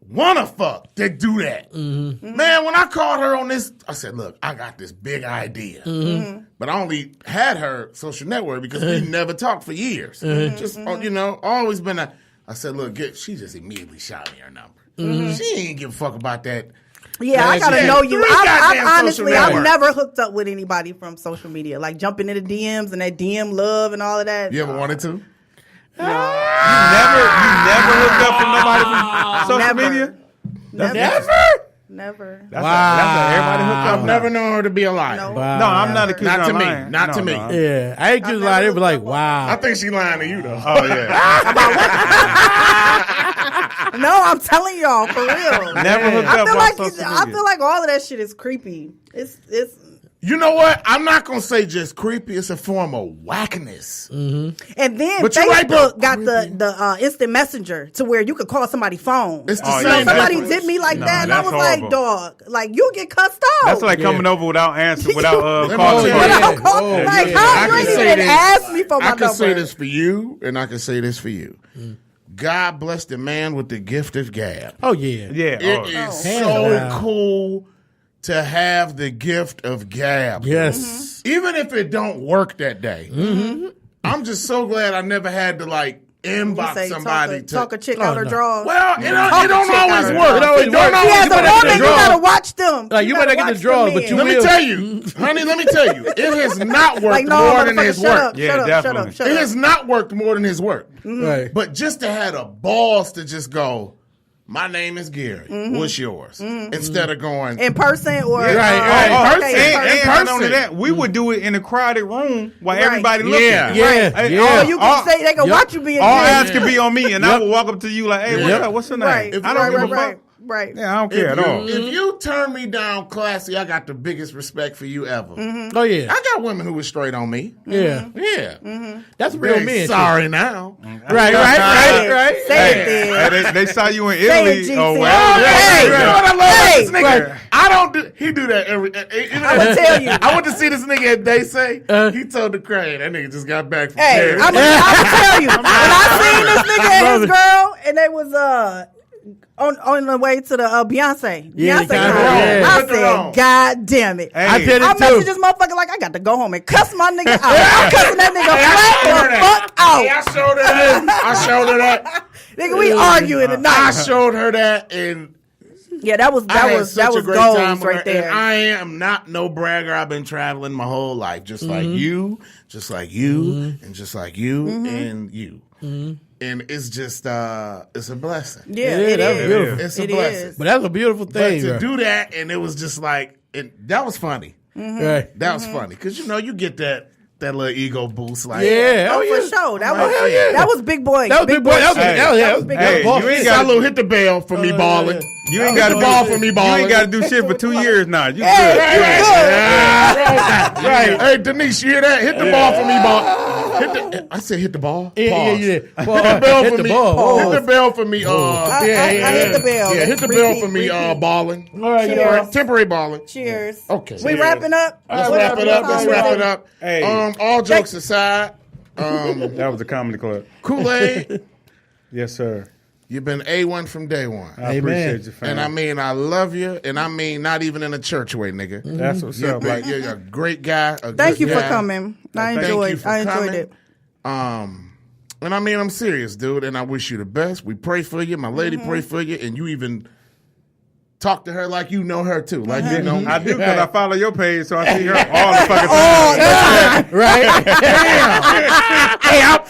wanna fuck that do that. Man, when I called her on this, I said, "Look, I got this big idea." But I only had her social network because we never talked for years. Just always been a. I said, "Look, she just immediately shot me her number. She ain't give a fuck about that." Yeah, I gotta Yeah. know you. Three I've goddamn honestly, social I've networks. never hooked up with anybody from social media, like jumping into DMs and that DM love and all of that. You ever wanted to? You never hooked up from nobody from social Never. media. Never. That's a everybody hooked up. I've never known her to be a liar. No. No, I'm not accusing Not her to of me. lying. Not to me. Yeah, I ain't just lie. They be like, wow. I think she lying to you though. Oh yeah. No, I'm telling y'all for real. Never hooked I up feel on like social I media. feel like all of that shit is creepy. It's You know what? I'm not gonna say just creepy. It's a form of whackness. and then But you're right, though. Facebook got the instant messenger to where you could call somebody's phone. It's the Oh, same. yeah. Somebody difference. did me like No, that, and I that's was like, horrible. dog, like you get cussed out. That's like coming over without answer, without Let me calling. tell you. first. Without calling, Oh, like, yeah. how I you can ain't say even this. ask me for my I can number? say this for you, and I can say this for you. God bless the man with the gift of gab. Oh, yeah. Yeah. It is Hands so down. cool to have the gift of gab. Yes. Even if it don't work that day. I'm just so glad I never had to like You inbox say, somebody talk a chick Oh, out her no. drawers. Well, it don't Talk a always chick out work. her It always It don't works. She always has a You better woman, get you the gotta draws. watch them. Like, you better get the watch draws, them but men. you Let me will. tell you, honey, let me tell you, it has not worked Like, no, more than motherfucker, his shut work. up, Yeah, shut up, definitely. It has not worked more than his work. Right. But just to have the balls to just go, my name is Gary. What's yours? Instead of going in person or right. okay, In and not person. only that, we would do it in a crowded room while Right. everybody looking. Yeah. Hey, Oh, you can say they can watch you being all Gary. eyes can be on me, and I will walk up to you like, "Hey, what's up? What's your name?" Right. I don't give a fuck. Right. Yeah, I don't care at all. If you turn me down classy, I got the biggest respect for you ever. Oh yeah, I got women who were straight on me. yeah. Yeah. That's real They men. sorry now. Right. Say it then. Hey, they saw you in Say it, Italy GC. or Oh, whatever. hey, you know what I love about this nigga? Right. I don't do. He do that every. I'ma tell you. I went to see this nigga at They Say. He told the crane that nigga just got back from Hey, Paris. I'm gonna tell you. When I seen this nigga and his girl, and they was on the way to the Beyonce Yeah, concert, yeah. I Put it on. said, God damn it. Hey. I did I it messaged too. this motherfucker like I got to go home and cuss my nigga out. I'm cussing that nigga flat the fuck Hey, I out. showed her that. I showed her that. Nigga, we arguing I tonight. showed her that, and Yeah, that was I had that such was a great time goals with her, right there. and I am not no bragger. I've been traveling my whole life, just like you, just like you, and just like you, and you. And it's just, it's a blessing. Yeah, Yeah, it that was is. beautiful. It's a It blessing. is. But that's a beautiful But thing. to right? do that, and it was just like, that was funny. Right. That was funny. Because, you get that little ego boost. Like, Yeah. Oh, Oh, yeah. for sure. That Hell was yeah. that was big boy. That was big boy. That was Hey. that was big Hey, boy. you ain't Yeah. got- Salute, hit the bell for me balling. You ain't Hit got the ball for me You balling. ain't got to do shit for 2 years now. You Hey, good. you good. Right. Hey, Denise, you hear that? Hit the ball for me, ball. I said hit the ball. Yeah, Pause. yeah. Hit the bell Hit for the me. ball. Hit the bell for me. I hit the bell. Yeah, hit the Repeat, bell for me. repeat. Balling. All right, Cheers. all right. Temporary balling. Cheers. Okay. We wrapping up. Let's What wrap it up. Let's time wrap is it up. Hey. All jokes aside, That was the comedy club. Kool-Aid, Yes, sir. you've been A1 from day one. I Amen. appreciate you, fam. And I mean, I love you, and I mean, not even in a church way, nigga. That's what's You're, up. Like, you're a great guy. Thank you for coming. I Thank you enjoyed. for I enjoyed coming. it. And I mean, I'm serious, dude, and I wish you the best. We pray for you. My lady pray for you, and you even talk to her like you know her too, like you know me. I do because I follow your page, so I see her all the fucking Oh, time. Right. Hey, ain't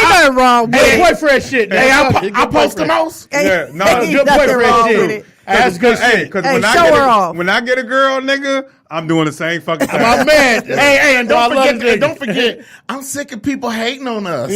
nothing wrong with Good it. boyfriend shit. hey, man. I post the most. Yeah, no, Ain't good nothing boyfriend wrong shit. with it. That's good Hey, shit. because Hey, when, show her off. when I get a girl, nigga, I'm doing the same fucking thing. My man. Hey, and Oh, I don't love forget, this nigga. don't forget, I'm sick of people hating on us.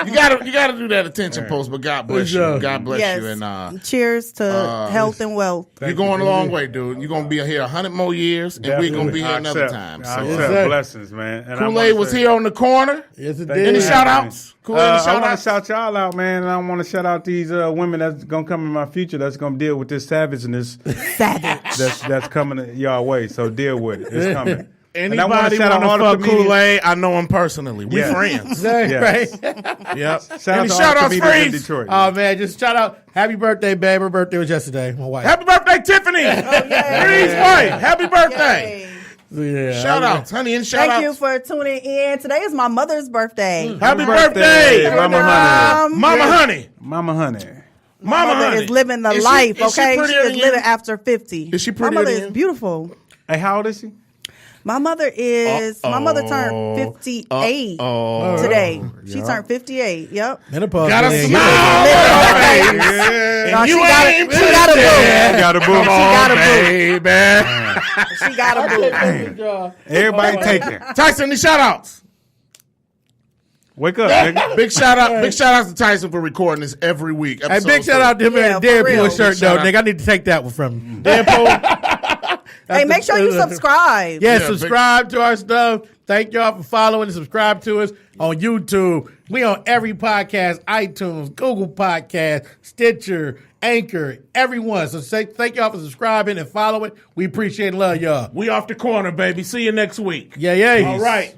You gotta do that attention post, but God bless sure. you. God bless Yes. you, and Cheers to health and wealth. you're going a long way, dude. You're gonna be here 100 more years, and we're gonna be here I another accept. time. I So, Yes, accept sir. blessings, man. And I Kool-Aid wanna was say- here on the corner. Yes, it Thank did. Any you. shout outs? Kool-Aid, I shout want to outs? shout y'all out, man, and I want to shout out these women that's gonna come in my future. That's gonna deal with this savageness that's coming y'all way. So deal with it. It's coming. And I wanna Anybody shout out want all to the fuck comedians. Kool-Aid? I know him personally. We Yeah. friends. Right. Yes. Yep. Shout Any out to all shout the outs, comedians in Freeze? Detroit. Oh man, just shout out. Happy birthday, babe. Her birthday was yesterday. My wife. Happy birthday, Tiffany. Freeze wife. Happy birthday. Yeah. Shout outs, honey, and shout Thank you outs. for tuning in. Today is my mother's birthday. Happy birthday, Mama Honey. Mama Honey. Mama Honey. Mama Mother Honey is living the Is she- life, is she okay? She prettier is than you? living after 50. Is she My prettier mother than is you? beautiful. Hey, how old is she? My mother turned 58 today. She turned 58. Yep. Menopause. Got a man. smile. Yeah. No, she You got ain't a, she got a boo. You got a boo. Come got on, a boo. baby. She got a boo. Everybody taking. Tyson, the shout outs. Wake up, nigga. Big shout out to Tyson for recording this every week. Hey, big shout out to him Yeah, in the for real. Deadpool shirt, Big though, shout out. nigga. I need to take that one from you. Deadpool. Hey, make sure you subscribe. Yeah, Yeah, subscribe to our stuff. Thank y'all for following and subscribe to us on YouTube. We on every podcast, iTunes, Google Podcast, Stitcher, Anchor, everyone. So thank y'all for subscribing and following. We appreciate and love y'all. We off the corner, baby. See you next week. Yeah, yeah. All right.